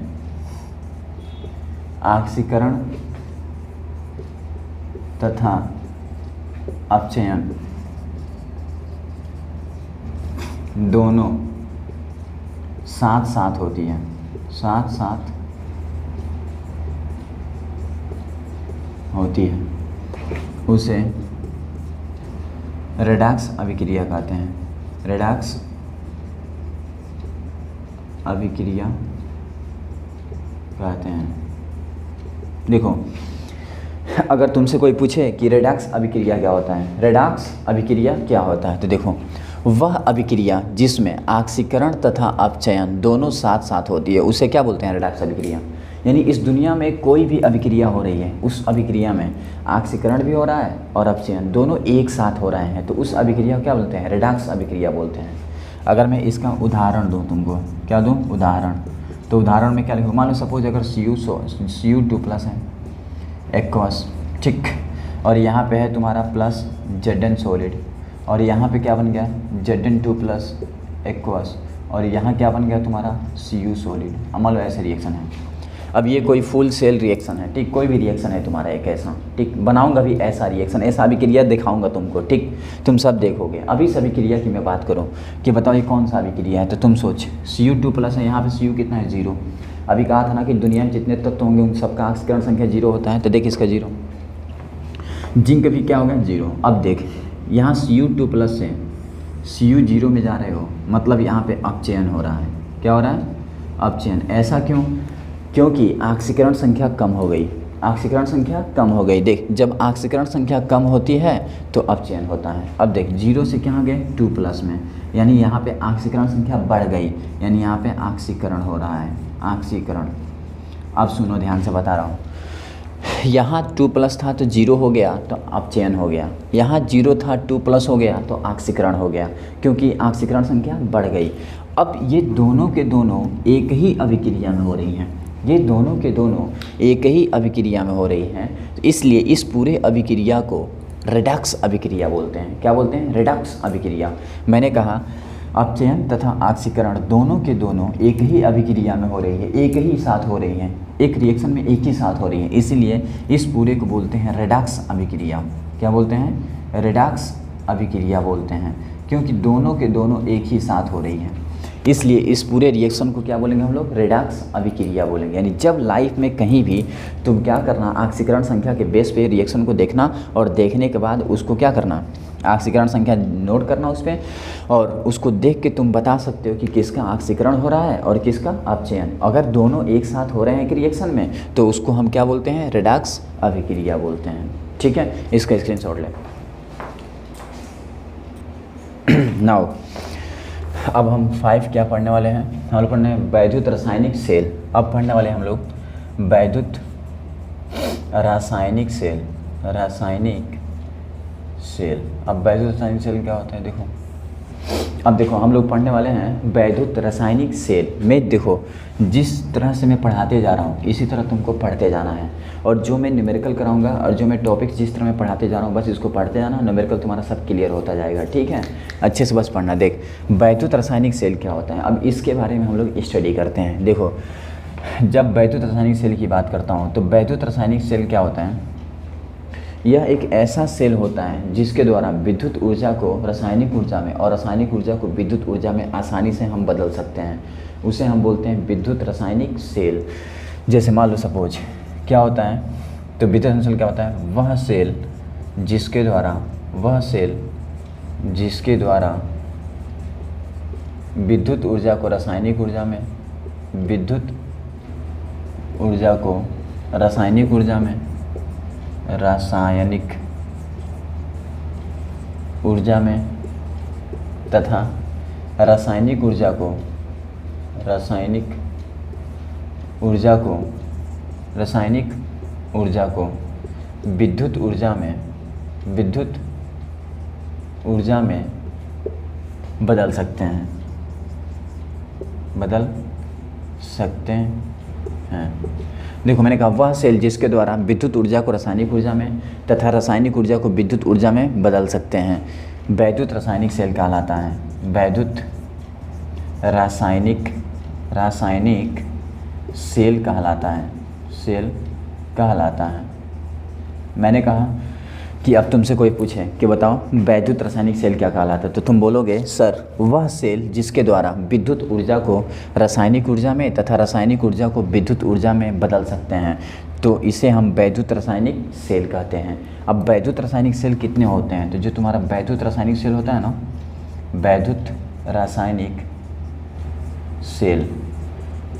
ऑक्सीकरण तथा अपचयन दोनों साथ साथ होती है, साथ साथ होती है। उसे रेडॉक्स अभिक्रिया कहते हैं। रेडॉक्स अभिक्रिया कहते हैं। देखो, अगर तुमसे कोई पूछे कि रेडॉक्स अभिक्रिया क्या होता है, रेडॉक्स अभिक्रिया क्या होता है, तो देखो वह अभिक्रिया जिसमें ऑक्सीकरण तथा अपचयन दोनों साथ साथ होती है उसे क्या बोलते हैं, रेडॉक्स अभिक्रिया। यानी इस दुनिया में कोई भी अभिक्रिया हो रही है, उस अभिक्रिया में ऑक्सीकरण भी हो रहा है और अपचयन दोनों एक साथ हो रहे हैं, तो उस अभिक्रिया को क्या बोलते हैं, रेडॉक्स अभिक्रिया बोलते हैं। अगर मैं इसका उदाहरण दूँ तुमको, क्या दूँ उदाहरण, तो उदाहरण में क्या लिखूँ, मान लो सपोज अगर Cu2+ है एक्वस, ठीक, और यहाँ पे है तुम्हारा प्लस Zn सॉलिड, और यहाँ पे क्या बन गया Zn2+ एक्वस, और यहाँ क्या बन गया तुम्हारा Cu सॉलिड। मान लो ऐसे रिएक्शन है। अब ये कोई फुल सेल रिएक्शन है, ठीक, कोई भी रिएक्शन है तुम्हारा एक ऐसा, ठीक, बनाऊंगा भी ऐसा रिएक्शन, ऐसा अभिक्रिया दिखाऊंगा तुमको, ठीक, तुम सब देखोगे। अभी इस अभिक्रिया की मैं बात करूँ कि बताओ ये कौन सा अभिक्रिया है, तो तुम सोच Cu2+ है, यहाँ पे Cu कितना है 0। अभी कहा था ना कि दुनिया में जितने तत्व होंगे उन सबका ऑक्सीकरण संख्या 0 होता है, तो देख इसका 0। जिंक भी क्या होगा 0। अब देख यहाँ Cu2+ से Cu 0 में जा रहे हो, मतलब यहाँ पे अपचयन हो रहा है। क्या हो रहा है, अपचयन। ऐसा क्यों, क्योंकि ऑक्सीकरण संख्या कम हो गई, ऑक्सीकरण संख्या कम हो गई। देख जब ऑक्सीकरण संख्या कम होती है तो अपचयन होता है। अब देख 0 से कहाँ गए 2+ में, यानी यहाँ पे ऑक्सीकरण संख्या बढ़ गई, यानी यहाँ पे ऑक्सीकरण हो रहा है, ऑक्सीकरण। अब सुनो ध्यान से बता रहा हूँ, यहाँ 2+ था तो 0 हो गया तो अपचयन हो गया, यहाँ 0 था 2+ हो गया तो ऑक्सीकरण हो गया, क्योंकि ऑक्सीकरण संख्या बढ़ गई। अब ये दोनों के दोनों एक ही अभिक्रिया में हो रही हैं, ये दोनों के दोनों एक ही अभिक्रिया में हो रही हैं, तो इसलिए इस पूरे अभिक्रिया को रेडॉक्स अभिक्रिया बोलते हैं। क्या बोलते हैं, रेडॉक्स अभिक्रिया। मैंने कहा अपचयन तथा ऑक्सीकरण दोनों के दोनों एक ही अभिक्रिया में हो रही है, एक ही साथ हो रही हैं, एक रिएक्शन में एक ही साथ हो रही है, इसीलिए इस पूरे को बोलते हैं रेडॉक्स अभिक्रिया। क्या बोलते हैं, रेडॉक्स अभिक्रिया बोलते हैं, क्योंकि दोनों के दोनों एक ही साथ हो रही हैं, इसलिए इस पूरे रिएक्शन को क्या बोलेंगे हम लोग, रेडॉक्स अभिक्रिया बोलेंगे। यानी जब लाइफ में कहीं भी तुम क्या करना, ऑक्सीकरण संख्या के बेस पे रिएक्शन को देखना, और देखने के बाद उसको क्या करना, ऑक्सीकरण संख्या नोट करना उस पर, और उसको देख के तुम बता सकते हो कि किसका ऑक्सीकरण हो रहा है और किसका अपचयन। अगर दोनों एक साथ हो रहे हैं कि रिएक्शन में, तो उसको हम क्या बोलते हैं, रेडॉक्स अभिक्रिया बोलते हैं। ठीक है, इसका स्क्रीनशॉट ले। नाउ अब हम 5 क्या पढ़ने वाले हैं, हम लोग पढ़ने हैं वैद्युत रासायनिक सेल। अब पढ़ने वाले हैं हम लोग वैद्युत रासायनिक सेल, रासायनिक सेल। अब वैद्युत रासायनिक सेल क्या होता है, देखो अब देखो हम लोग पढ़ने वाले हैं वैद्युत रासायनिक सेल में। देखो जिस तरह से मैं पढ़ाते जा रहा हूँ इसी तरह तुमको पढ़ते जाना है, और जो मैं न्यूमेरिकल कराऊंगा और जो मैं टॉपिक जिस तरह मैं पढ़ाते जा रहा हूँ बस इसको पढ़ते जाना, न्यूमेरिकल तुम्हारा सब क्लियर होता जाएगा। ठीक है, अच्छे से बस पढ़ना। देख वैद्युत रासायनिक सेल क्या होता है, अब इसके बारे में हम लोग स्टडी करते हैं। देखो जब वैद्युत रासायनिक सेल की बात करता हूँ तो वैद्युत रासायनिक सेल क्या होता है, यह एक ऐसा सेल होता है जिसके द्वारा विद्युत ऊर्जा को रासायनिक ऊर्जा में और रासायनिक ऊर्जा को विद्युत ऊर्जा में आसानी से हम बदल सकते हैं, उसे हम बोलते हैं विद्युत रासायनिक सेल। जैसे मान लो सपोज क्या होता है, तो विद्युत रासायनिक सेल क्या होता है, वह सेल जिसके द्वारा विद्युत ऊर्जा को रासायनिक ऊर्जा में, विद्युत ऊर्जा को रासायनिक ऊर्जा में, रासायनिक ऊर्जा में तथा रासायनिक ऊर्जा को विद्युत ऊर्जा में बदल सकते हैं। देखो मैंने कहा वह सेल जिसके द्वारा विद्युत ऊर्जा को रासायनिक ऊर्जा में तथा रासायनिक ऊर्जा को विद्युत ऊर्जा में बदल सकते हैं, वैद्युत रासायनिक सेल कहलाता है। वैद्युत रासायनिक सेल कहलाता है। मैंने कहा कि अब तुमसे कोई पूछे कि बताओ वैद्युत रासायनिक सेल क्या कहलाता है, तो तुम बोलोगे सर वह सेल जिसके द्वारा विद्युत ऊर्जा को रासायनिक ऊर्जा में तथा रासायनिक ऊर्जा को विद्युत ऊर्जा में बदल सकते हैं। तो इसे हम वैद्युत रासायनिक सेल कहते हैं। अब वैद्युत रासायनिक सेल कितने होते हैं, तो जो तुम्हारा वैद्युत रासायनिक सेल होता है ना, वैद्युत रासायनिक सेल,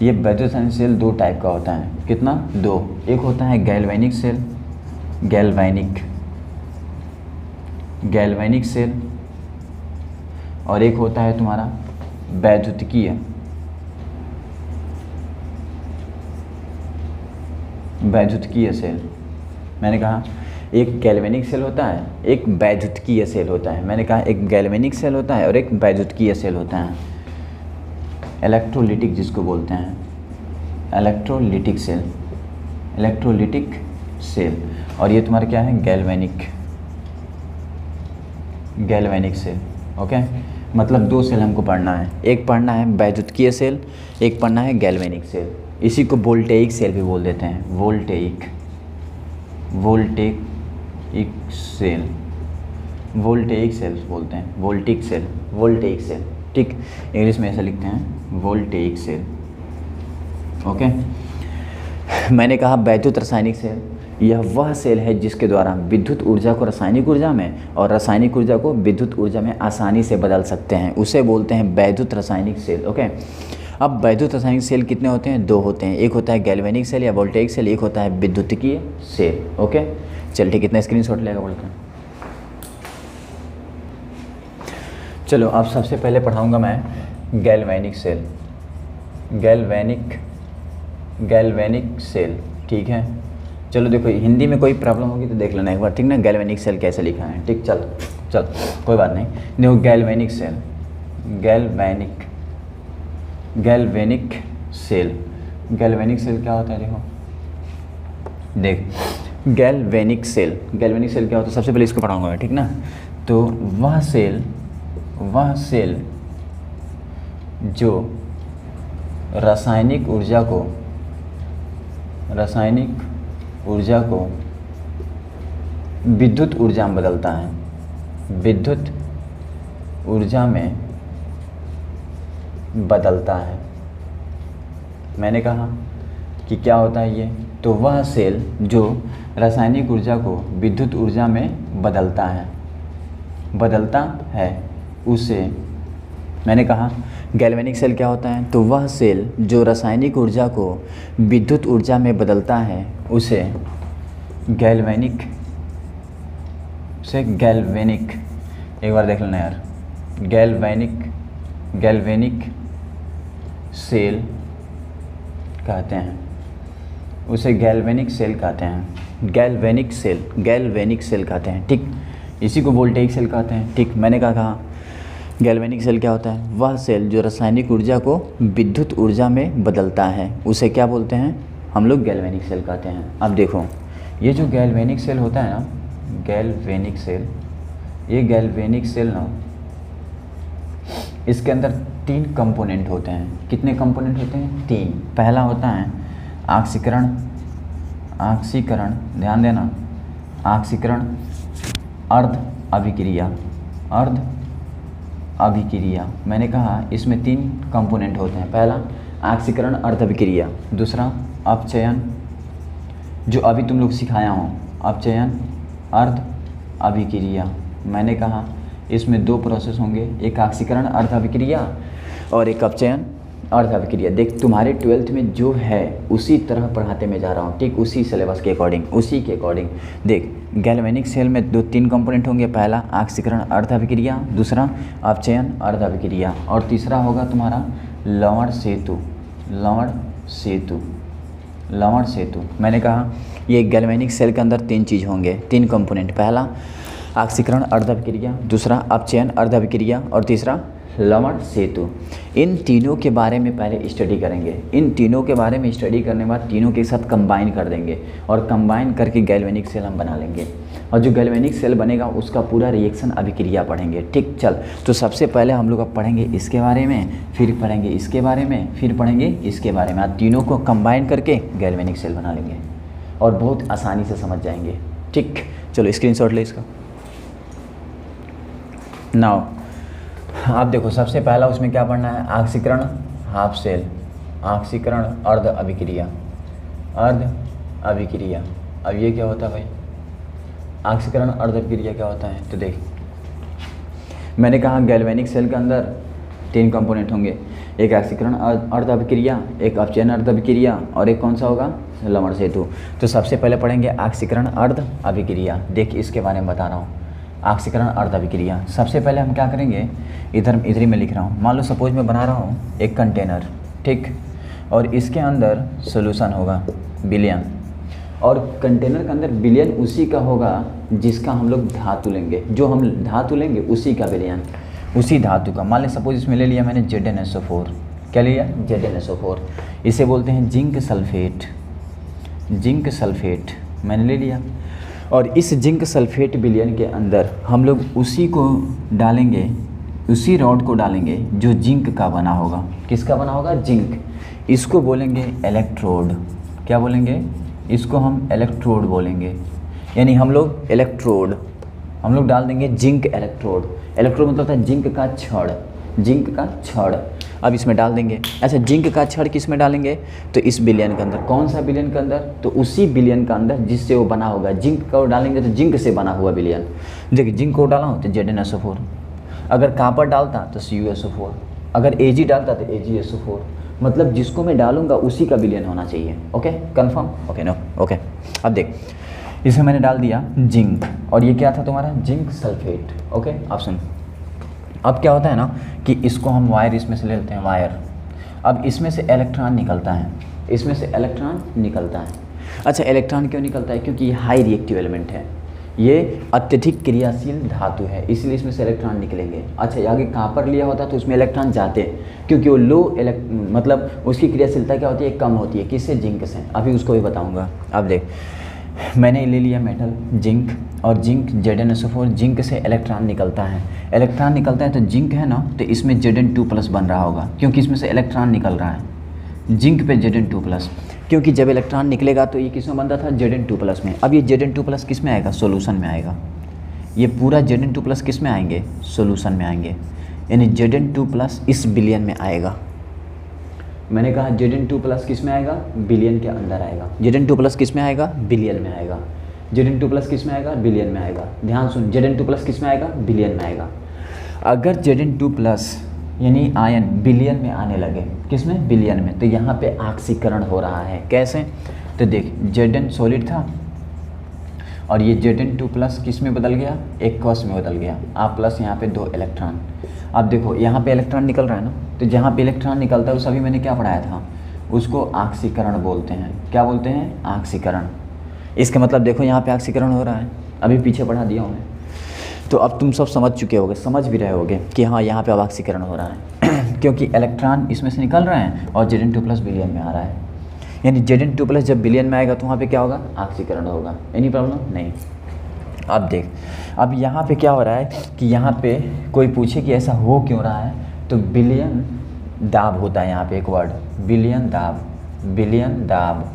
ये वैद्युत रासायनिक सेल 2 टाइप का होता है। कितना? 2। एक होता है गैल्वेनिक सेल, गैल्वेनिक सेल, और एक होता है तुम्हारा वैद्युतकीय सेल। मैंने कहा एक गैल्वेनिक सेल होता है, एक वैद्युतकीय सेल होता है। मैंने कहा एक गैल्वेनिक सेल होता है और एक वैद्युतकीय सेल होता है। इलेक्ट्रोलिटिक जिसको बोलते हैं, इलेक्ट्रोलिटिक सेल, और ये तुम्हारा क्या है? Galvanic cell. ओके, मतलब 2 सेल हमको पढ़ना है, एक पढ़ना है वैद्युतकीय सेल, एक पढ़ना है गैल्वेनिक सेल। इसी को वोल्टेइक सेल भी बोल देते हैं, वोल्टेइक सेल्स बोलते हैं, वोल्टेइक सेल। ठीक, इंग्लिश में ऐसा लिखते हैं, वोल्टेइक सेल। ओके, मैंने कहा वैद्युत रासायनिक सेल, यह वह सेल है जिसके द्वारा विद्युत ऊर्जा को रासायनिक ऊर्जा में और रासायनिक ऊर्जा को विद्युत ऊर्जा में आसानी से बदल सकते हैं, उसे बोलते हैं वैद्युत रासायनिक सेल। ओके, अब वैद्युत रासायनिक सेल कितने होते हैं? 2 होते हैं। एक होता है गैल्वेनिक सेल या वोल्टेइक सेल, एक होता है विद्युतीय सेल। ओके, चल ठीक, कितना स्क्रीनशॉट लेगा बोलते हैं। चलो, अब सबसे पहले पढ़ाऊंगा मैं गैल्वेनिक सेल। ठीक है, चलो देखो, हिंदी में कोई प्रॉब्लम होगी तो देख लेना एक बार, ठीक ना। गैल्वेनिक सेल कैसे लिखा है, ठीक। चल कोई बात नहीं। देखो गैल्वेनिक सेल क्या होता है? देख गैल्वेनिक सेल क्या होता है, सबसे पहले इसको पढ़ाऊंगा मैं, ठीक ना। तो वह सेल जो रासायनिक ऊर्जा को विद्युत ऊर्जा में बदलता है, विद्युत ऊर्जा में बदलता है। मैंने कहा कि क्या होता है ये? तो वह सेल जो रासायनिक ऊर्जा को विद्युत ऊर्जा में बदलता है उसे, मैंने कहा गैल्वेनिक सेल क्या होता है? तो वह सेल जो रासायनिक ऊर्जा को विद्युत ऊर्जा में बदलता है उसे गैल्वेनिक, एक बार देख लेना यार, गैल्वेनिक सेल कहते हैं, उसे गैल्वेनिक सेल कहते हैं, ठीक। इसी को वोल्टेइक सेल कहते हैं, ठीक। मैंने कहा गैल्वेनिक सेल क्या होता है? वह सेल जो रासायनिक ऊर्जा को विद्युत ऊर्जा में बदलता है उसे क्या बोलते हैं? हम लोग गैल्वेनिक सेल कहते हैं। अब देखो, ये जो गैल्वेनिक सेल होता है ना, ये गैल्वेनिक सेल ना, इसके अंदर 3 कंपोनेंट होते हैं। कितने कंपोनेंट होते हैं? 3। पहला होता है ऑक्सीकरण, ध्यान देना, ऑक्सीकरण, अर्ध अभिक्रिया। मैंने कहा इसमें 3 कंपोनेंट होते हैं। पहला ऑक्सीकरण अर्ध अभिक्रिया, दूसरा अपचयन, जो अभी तुम लोग सिखाया हूँ, अपचयन अर्ध अभिक्रिया। मैंने कहा इसमें 2 प्रोसेस होंगे, एक ऑक्सीकरण अर्ध अभिक्रिया और एक अपचयन अर्ध अभिक्रिया। देख, तुम्हारे 12th में जो है उसी तरह पढ़ाते मैं जा रहा हूँ, ठीक, उसी सिलेबस के अकॉर्डिंग, देख गैल्वेनिक सेल में 3 कंपोनेंट होंगे। पहला ऑक्सीकरण अर्ध अभिक्रिया, दूसरा अपचयन अर्ध अभिक्रिया, और तीसरा होगा तुम्हारा लवण सेतु। मैंने कहा ये गैल्वेनिक सेल के अंदर 3 चीज़ होंगे, 3 कंपोनेंट। पहला ऑक्सीकरण अर्ध अभिक्रिया, दूसरा अपचयन अर्ध अभिक्रिया और तीसरा लवण सेतु। इन तीनों के बारे में पहले स्टडी करेंगे। इन तीनों के बारे में स्टडी करने के बाद तीनों के साथ कंबाइन कर देंगे और कंबाइन करके गैल्वेनिक सेल हम बना लेंगे, और जो गैल्वेनिक सेल बनेगा उसका पूरा रिएक्शन अभिक्रिया पढ़ेंगे, ठीक। चल, तो सबसे पहले हम लोग अब पढ़ेंगे इसके बारे में, फिर पढ़ेंगे इसके बारे में, फिर पढ़ेंगे इसके बारे में। तीनों को कंबाइन करके गैल्वेनिक सेल बना लेंगे और बहुत आसानी से समझ जाएंगे, ठीक। चलो स्क्रीनशॉट ले इसका। नाउ आप देखो, सबसे पहला उसमें क्या पढ़ना है? ऑक्सीकरण हाफ सेल, ऑक्सीकरण अर्ध अभिक्रिया। अब ये क्या होता है भाई, ऑक्सीकरण अर्ध अभिक्रिया क्या होता है? तो देख, मैंने कहा गैल्वेनिक सेल के अंदर 3 कंपोनेंट होंगे, एक ऑक्सीकरण अर्ध अभिक्रिया, एक अपचयन अर्ध अभिक्रिया और एक कौन सा होगा? लवण सेतु। तो सबसे पहले पढ़ेंगे ऑक्सीकरण अर्ध अभिक्रिया। देख इसके बारे में बता रहा हूँ, ऑक्सीकरण अर्ध अभिक्रिया। सबसे पहले हम क्या करेंगे, इधर ही मैं लिख रहा हूँ, मान लो सपोज मैं बना रहा हूँ एक कंटेनर, ठीक, और इसके अंदर सोल्यूशन होगा विलयन, और कंटेनर के अंदर विलयन उसी का होगा जिसका हम लोग धातु लेंगे, जो हम धातु लेंगे उसी का विलयन, उसी धातु का। मान लें सपोज इसमें ले लिया मैंने ZnSO4, क्या लिया? ZnSO4। इसे बोलते हैं जिंक सल्फेट, जिंक सल्फेट मैंने ले लिया, और इस जिंक सल्फेट विलयन के अंदर हम लोग उसी को डालेंगे, उसी रॉड को डालेंगे जो जिंक का बना होगा। किसका बना होगा? जिंक। इसको बोलेंगे इलेक्ट्रोड। क्या बोलेंगे? इसको हम इलेक्ट्रोड बोलेंगे, यानी हम लोग इलेक्ट्रोड हम लोग डाल देंगे जिंक इलेक्ट्रोड। इलेक्ट्रोड मतलब होता है जिंक का छड़, जिंक का छड़। अब इसमें डाल देंगे। अच्छा, जिंक का छड़ किस में डालेंगे? तो इस विलयन के अंदर। कौन सा विलयन के अंदर? तो उसी विलयन के अंदर जिससे वो बना होगा। जिंक को डालेंगे तो जिंक से बना हुआ विलयन। देखिए, जिंक को डाला हो तो ZnSO4, अगर कापर डालता तो CuSO4, अगर Ag डालता तो AgSO4। मतलब जिसको मैं डालूंगा उसी का विलयन होना चाहिए। Okay, confirm? Okay, no, okay. अब देख, इसमें मैंने डाल दिया जिंक, और ये क्या था तुम्हारा? Zinc sulphate. Okay, option. अब क्या होता है ना कि इसको हम वायर इसमें से ले लेते हैं, वायर। अब इसमें से इलेक्ट्रॉन निकलता है, इसमें से इलेक्ट्रॉन निकलता है। अच्छा, इलेक्ट्रॉन क्यों निकलता है? क्योंकि ये हाई रिएक्टिव एलिमेंट है, ये अत्यधिक क्रियाशील धातु है, इसलिए इसमें से इलेक्ट्रॉन निकलेंगे। अच्छा, आगे कापर लिया होता तो उसमें इलेक्ट्रॉन जाते, क्योंकि वो लो मतलब उसकी क्रियाशीलता क्या होती है? कम होती है। किससे? जिंक से। अभी उसको भी बताऊँगा। अब देख, मैंने ले लिया मेटल जिंक, और जिंक ZnSO4, जिंक से इलेक्ट्रॉन निकलता है। इलेक्ट्रॉन निकलता है तो जिंक है ना, तो इसमें Zn2+ बन रहा होगा, क्योंकि इसमें से इलेक्ट्रॉन निकल रहा है। जिंक पे Zn2+, क्योंकि जब इलेक्ट्रॉन निकलेगा तो ये किस में बनता था? Zn2+ में। अब ये Zn2+ किस में आएगा? सोल्यूशन में आएगा। ये पूरा Zn2+ किस में आएंगे? सोल्यूशन में आएंगे, यानी Zn2+ इस विलयन में आएगा। मैंने कहा Zn2+ किस में आएगा? विलयन के अंदर आएगा। Zn2+ किस में आएगा? विलयन में आएगा। Zn2+ किस में आएगा? विलयन में आएगा। ध्यान सुन, Zn2+ किस में आएगा? विलयन में आएगा। अगर Zn2+ यानी आयन विलयन में आने लगे, किस में? विलयन में, तो यहाँ पे ऑक्सीकरण हो रहा है। कैसे? तो देख, Zn सॉलिड था और ये Zn2+ किस में बदल गया? एक्वस में बदल गया। आप प्लस यहाँ पे 2 इलेक्ट्रॉन। अब देखो, यहाँ पे इलेक्ट्रॉन निकल रहा है ना, तो जहाँ पे इलेक्ट्रॉन निकलता है उस अभी मैंने क्या पढ़ाया था? उसको ऑक्सीकरण बोलते हैं। क्या बोलते हैं? ऑक्सीकरण। इसका मतलब देखो, यहाँ पे ऑक्सीकरण हो रहा है, अभी पीछे पढ़ा दिया हूँ मैं। तो अब तुम सब समझ चुके होगे, समझ भी रहे होगे कि हाँ, यहाँ पे अब ऑक्सीकरण हो रहा है क्योंकि इलेक्ट्रॉन इसमें से निकल रहे हैं और Zn2+ विलयन में आ रहा है। यानी Zn2+ जब विलयन में आएगा तो वहाँ पे क्या होगा? ऑक्सीकरण होगा। Any problem? नहीं। अब देख, अब यहाँ पे क्या हो रहा है कि यहाँ पे कोई पूछे कि ऐसा हो क्यों रहा है, तो विलयन दाब होता है। यहाँ पे एक वर्ड, विलयन दाब, विलयन दाब,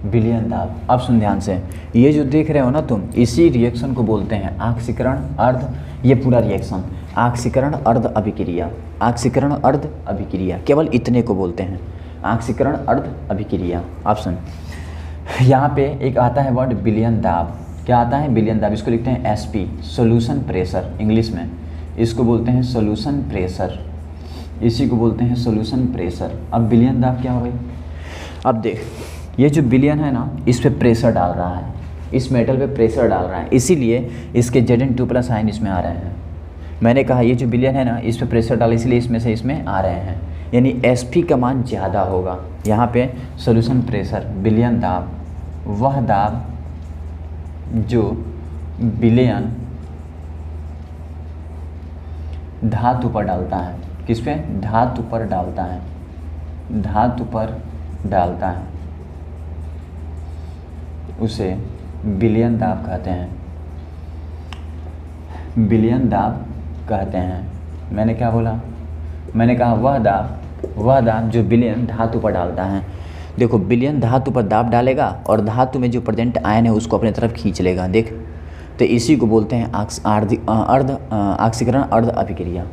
विलयन दाब। अब सुन ध्यान से, ये जो देख रहे हो ना तुम, इसी रिएक्शन को बोलते हैं ऑक्सीकरण अर्ध, ये पूरा रिएक्शन ऑक्सीकरण अर्ध अभिक्रिया, ऑक्सीकरण अर्ध अभिक्रिया, केवल इतने को बोलते हैं ऑक्सीकरण अर्ध अभिक्रिया। ऑप्शन, यहाँ पे एक आता है वर्ड विलयन दाब। क्या आता है? विलयन दाब। इसको लिखते हैं SP, सोल्यूशन प्रेशर इंग्लिश में। इसको बोलते हैं सोल्यूशन प्रेशर, इसी को बोलते हैं सोल्यूशन प्रेशर। अब विलयन दाब क्या हो गई? अब देख, ये जो विलयन है ना, इस पे प्रेशर डाल रहा है, इस मेटल पे प्रेशर डाल रहा है, इसीलिए इसके Zn2+ आयन इसमें आ रहे हैं। मैंने कहा ये जो विलयन है ना, इस पे प्रेशर डाल, इसलिए इसमें से इसमें आ रहे हैं, यानी SP का मान ज़्यादा होगा। यहाँ पे सोल्यूशन प्रेशर, विलयन दाब, वह दाब जो विलयन धातु पर डालता है। किस पे? धातु पर डालता है, धातु पर डालता है, उसे विलयन दाब कहते हैं, विलयन दाब कहते हैं। मैंने क्या बोला? मैंने कहा वह दाब जो विलयन धातु पर डालता है। देखो, विलयन धातु पर दाब डालेगा और धातु में जो प्रेजेंट आयन है उसको अपने तरफ खींच लेगा। देख, तो इसी को बोलते हैं ऑक्सीकरण अर्ध अभिक्रिया,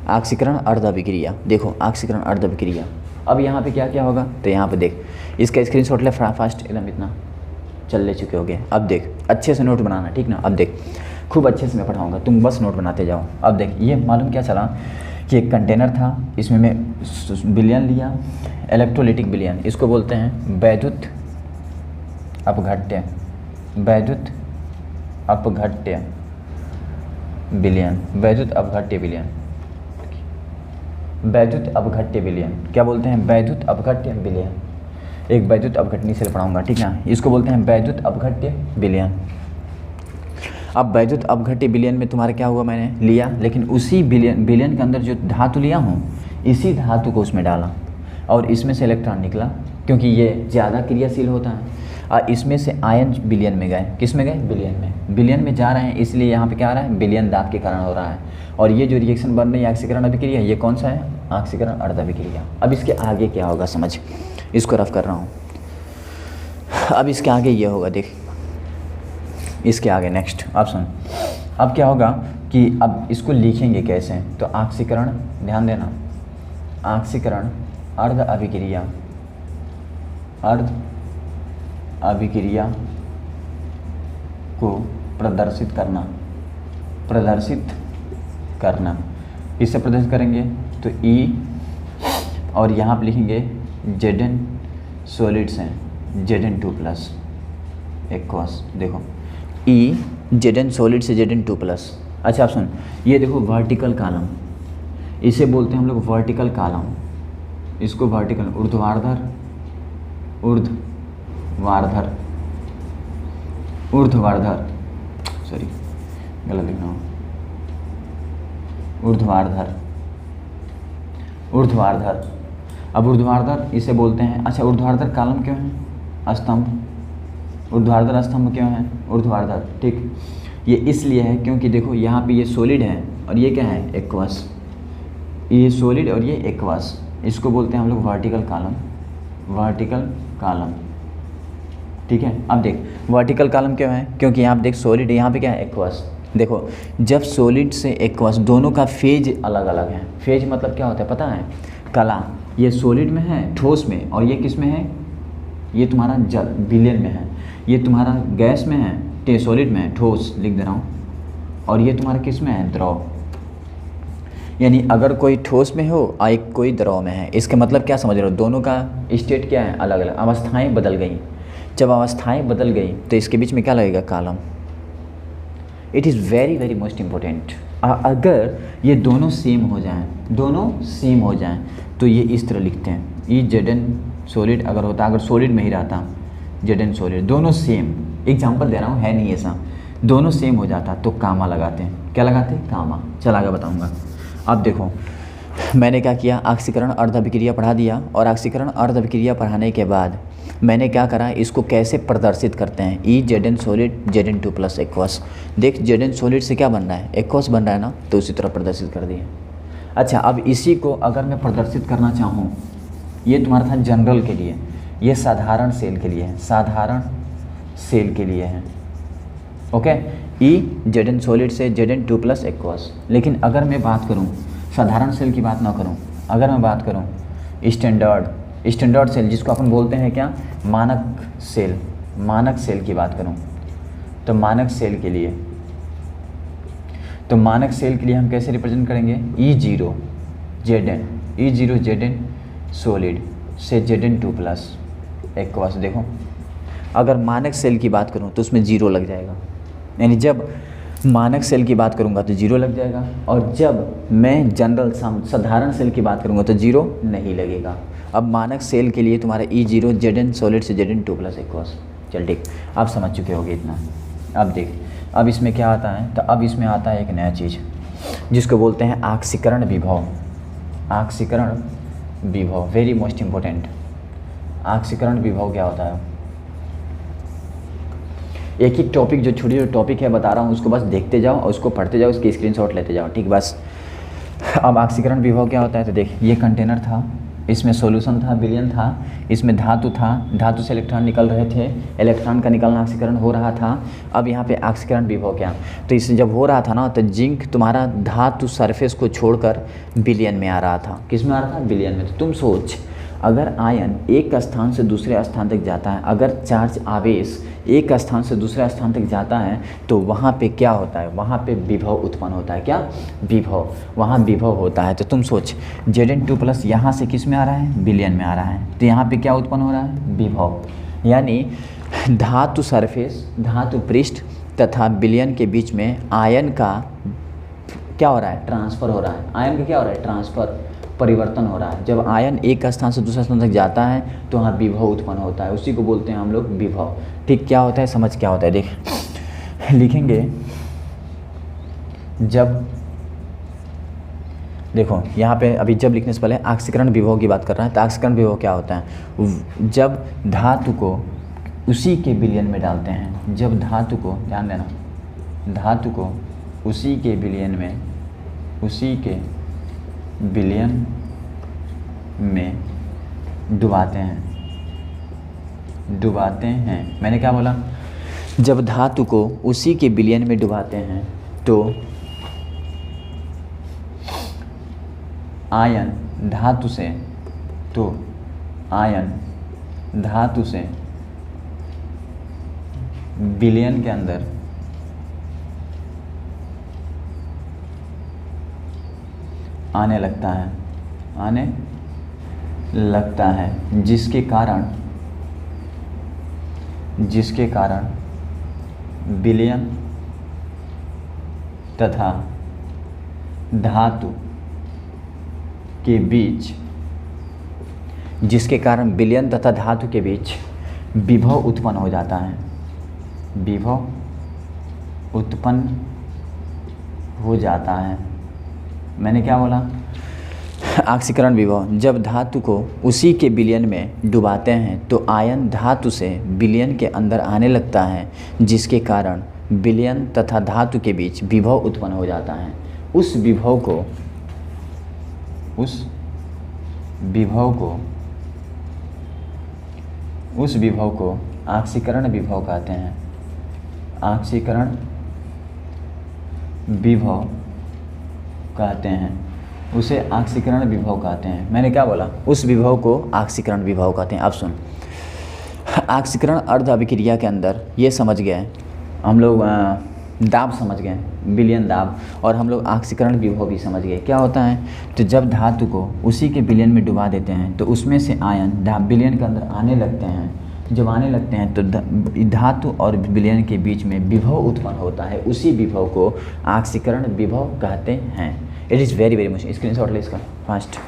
ऑक्सीकरण अर्ध अभिक्रिया। देखो, ऑक्सीकरण अर्ध अभिक्रिया। अब यहाँ पे क्या क्या होगा, तो यहाँ पे देख, इसका स्क्रीनशॉट ले फास्ट एकदम, इतना चल ले चुके होगे। अब देख अच्छे से नोट बनाना, ठीक ना। अब देख खूब अच्छे से मैं पढ़ाऊँगा, तुम बस नोट बनाते जाओ। अब देख ये मालूम क्या चला कि एक कंटेनर था, इसमें मैं विलयन लिया, इलेक्ट्रोलिटिक विलयन, इसको बोलते हैं वैद्युत अपघट्य, वैद्युत अपघट्य विलयन, वैद्युत अपघट्य विलयन, वैद्युत अपघट्य विलयन क्या बोलते हैं, वैद्युत अपघट्य विलयन। एक वैद्युत अपघटनी से पढ़ाऊंगा, ठीक है, इसको बोलते हैं वैद्युत अपघट्य विलयन। अब वैद्युत अपघट्य विलयन में तुम्हारा क्या हुआ, मैंने लिया, लेकिन उसी विलयन के अंदर जो धातु लिया हूँ, इसी धातु को उसमें डाला और इसमें से इलेक्ट्रॉन निकला, क्योंकि ये ज़्यादा क्रियाशील होता है। और इसमें से आयन विलयन में गए, किस में गए, विलयन में, विलयन में जा रहे हैं, इसलिए यहाँ पे क्या आ रहा है, विलयन दाब के कारण हो रहा है। और ये जो रिएक्शन बन रही है ऑक्सीकरण अभिक्रिया, ये कौन सा है, ऑक्सीकरण अर्ध अभिक्रिया। अब इसके आगे क्या होगा समझ, इसको रफ कर रहा हूँ। अब इसके आगे ये होगा, देख इसके आगे नेक्स्ट अब सुन, अब क्या होगा कि अब इसको लिखेंगे कैसे, तो ऑक्सीकरण, ध्यान देना, ऑक्सीकरण अर्ध अभिक्रिया, अर्ध अभिक्रिया को प्रदर्शित करना, प्रदर्शित करना, किससे प्रदर्शित करेंगे, तो E, और यहाँ पर लिखेंगे Zn सॉलिड्स हैं, Zn2+, एक्वस, देखो E Zn सॉलिड से Zn2+। अच्छा आप सुन, ये देखो वर्टिकल कॉलम, इसे बोलते हैं हम लोग वर्टिकल कॉलम, इसको वर्टिकल, ऊर्ध्वाधर, ऊर्ध्वाधर, ऊर्ध्वाधर, सॉरी गलत लिख रहा हूँ, ऊर्ध्वाधर, ऊर्ध्वाधर। अब ऊर्ध्वाधर इसे बोलते हैं, अच्छा ऊर्ध्वाधर कॉलम क्यों है, स्तंभ, ऊर्ध्वाधर स्तंभ क्यों है, ऊर्ध्वाधर, ठीक, ये इसलिए है क्योंकि देखो यहाँ पे ये सॉलिड है और ये क्या है, एक्वस, ये सॉलिड और ये एक्वस, इसको बोलते हैं हम लोग वर्टिकल कॉलम, वर्टिकल कॉलम, ठीक है। अब देख वर्टिकल कॉलम क्यों है, क्योंकि यहाँ पे देख सॉलिड, यहाँ पे क्या है, एक्वस। देखो जब सॉलिड से एक्वस, दोनों का फेज अलग अलग है, फेज मतलब क्या होता है पता है, कला, ये सॉलिड में है, ठोस में, और ये किस में है, ये तुम्हारा जल विलयन में है, ये तुम्हारा गैस में है, सॉलिड में है, ठोस लिख दे रहा हूँ, और ये तुम्हारा किस में है, द्रव। यानी अगर कोई ठोस में हो और एक कोई द्रव में है, इसका मतलब क्या समझ रहे हो, दोनों का स्टेट क्या है, अलग अलग, अवस्थाएं बदल गई। जब अवस्थाएं बदल गई तो इसके बीच में क्या लगेगा, column. It is very very most important. अगर ये दोनों सेम हो जाएं, दोनों सेम हो जाएं, तो ये इस तरह लिखते हैं, ई Zn सॉलिड अगर होता, अगर सॉलिड में ही रहता Zn सॉलिड, दोनों सेम, एग्जांपल दे रहा हूँ, है नहीं ऐसा, दोनों सेम हो जाता तो कामा लगाते हैं, क्या लगाते हैं, कामा। चल आगे बताऊँगा। अब देखो मैंने क्या किया, ऑक्सीकरण अर्ध अभिक्रिया पढ़ा दिया, और ऑक्सीकरण अर्ध अभिक्रिया पढ़ाने के बाद मैंने क्या करा, इसको कैसे प्रदर्शित करते हैं, ई Zn सॉलिड Zn2+ एक्वस। देख Zn सॉलिड से क्या बन रहा है, एक्वस बन रहा है ना, तो उसी तरह प्रदर्शित कर दिए। अच्छा अब इसी को अगर मैं प्रदर्शित करना चाहूँ, ये तुम्हारा था जनरल के लिए, ये साधारण सेल के लिए है, साधारण सेल के लिए है, ओके, ई Zn सॉलिड से Zn2+ एक्वस। लेकिन अगर मैं बात करूं, साधारण सेल की बात ना करूं, अगर मैं बात करूं स्टैंडर्ड सेल, जिसको अपन बोलते हैं क्या, मानक सेल, मानक सेल की बात करूं, तो मानक सेल के लिए, तो मानक सेल के लिए हम कैसे रिप्रेजेंट करेंगे, E0 Zn सॉलिड से Zn2+ एक्वस। देखो अगर मानक सेल की बात करूं तो उसमें 0 लग जाएगा, यानी जब मानक सेल की बात करूंगा तो 0 लग जाएगा, और जब मैं जनरल साधारण सेल की बात करूंगा तो 0 नहीं लगेगा। अब मानक सेल के लिए तुम्हारा E0 Zn सॉलिड से Zn2+ एक्वस। चल ठीक, आप समझ चुके होगे इतना। अब देख अब इसमें क्या आता है, तो अब इसमें आता है एक नया चीज़ जिसको बोलते हैं ऑक्सीकरण विभव, ऑक्सीकरण विभव, वेरी मोस्ट इम्पोर्टेंट। ऑक्सीकरण विभव क्या होता है, एक ही टॉपिक, जो छोटी जो टॉपिक है बता रहा हूँ, उसको बस देखते जाओ और उसको पढ़ते जाओ, उसके स्क्रीनशॉट लेते जाओ, ठीक बस। अब ऑक्सीकरण विभव क्या होता है, तो देख ये कंटेनर था, इसमें सॉल्यूशन था, विलयन था, इसमें धातु था, धातु से इलेक्ट्रॉन निकल रहे थे, इलेक्ट्रॉन का निकलना ऑक्सीकरण हो रहा था। अब यहाँ पे ऑक्सीकरण विभव क्या, तो इससे जब हो रहा था ना, तो जिंक तुम्हारा धातु सरफेस को छोड़कर विलयन में आ रहा था, किस में आ रहा था, विलयन में। तो तुम सोच अगर आयन एक स्थान से दूसरे स्थान तक जाता है, अगर चार्ज आवेश एक स्थान से दूसरे स्थान तक जाता है तो वहाँ पे क्या होता है, वहाँ पे विभव उत्पन्न होता है। क्या विभव, वहाँ विभव होता है। तो तुम सोच Zn2 प्लस यहाँ से किस में आ रहा है, विलयन में आ रहा है, तो यहाँ पे क्या उत्पन्न हो रहा है, विभव। यानी धातु सरफेस, धातु पृष्ठ तथा विलयन के बीच में आयन का क्या हो रहा है, ट्रांसफ़र हो रहा है। आयन का क्या हो रहा है, ट्रांसफ़र, परिवर्तन हो रहा है। जब आयन एक स्थान से दूसरे स्थान तक जाता है तो वहाँ विभव उत्पन्न होता है, उसी को बोलते हैं हम लोग विभव। ठीक, क्या होता है, समझ क्या होता है, देख लिखेंगे। जब देखो यहाँ पे अभी जब लिखने से पहले आक्सीकरण विभव की बात कर रहा है, तो आक्सीकरण विभव क्या होता है, जब धातु को उसी के विलयन में डालते हैं, जब धातु को, ध्यान देना, धातु को उसी के विलयन में, उसी के विलयन में डुबाते हैं, डुबाते हैं। मैंने क्या बोला, जब धातु को उसी के विलयन में डुबाते हैं तो आयन धातु से, तो आयन धातु से विलयन के अंदर आने लगता है, आने लगता है, जिसके कारण विलयन तथा धातु के बीच, जिसके कारण विलयन तथा धातु के बीच विभव उत्पन्न हो जाता है, विभव उत्पन्न हो जाता है। मैंने क्या बोला, आक्सीकरण विभव, जब धातु को उसी के विलयन में डुबाते हैं तो आयन धातु से विलयन के अंदर आने लगता है, जिसके कारण विलयन तथा धातु के बीच विभव उत्पन्न हो जाता है। उस विभव को आक्सीकरण विभव कहते हैं, आक्सीकरण विभव कहते हैं, उसे आक्सीकरण विभव कहते हैं। मैंने क्या बोला, उस विभव को आक्सीकरण विभव कहते हैं। अब सुन, आक्सीकरण अर्ध अभिक्रिया के अंदर ये समझ गए हम लोग, दाब समझ गए, विलयन दाब, और हम लोग आक्सीकरण विभव भी समझ गए। क्या होता है, तो जब धातु को उसी के विलयन में डुबा देते हैं तो उसमें से आयन विलयन के अंदर आने लगते हैं। जब आने लगते हैं तो धातु और विलयन के बीच में विभव उत्पन्न होता है, उसी विभव को आक्सीकरण विभव कहते हैं। It is very very much, screenshot ले इसका फास्ट।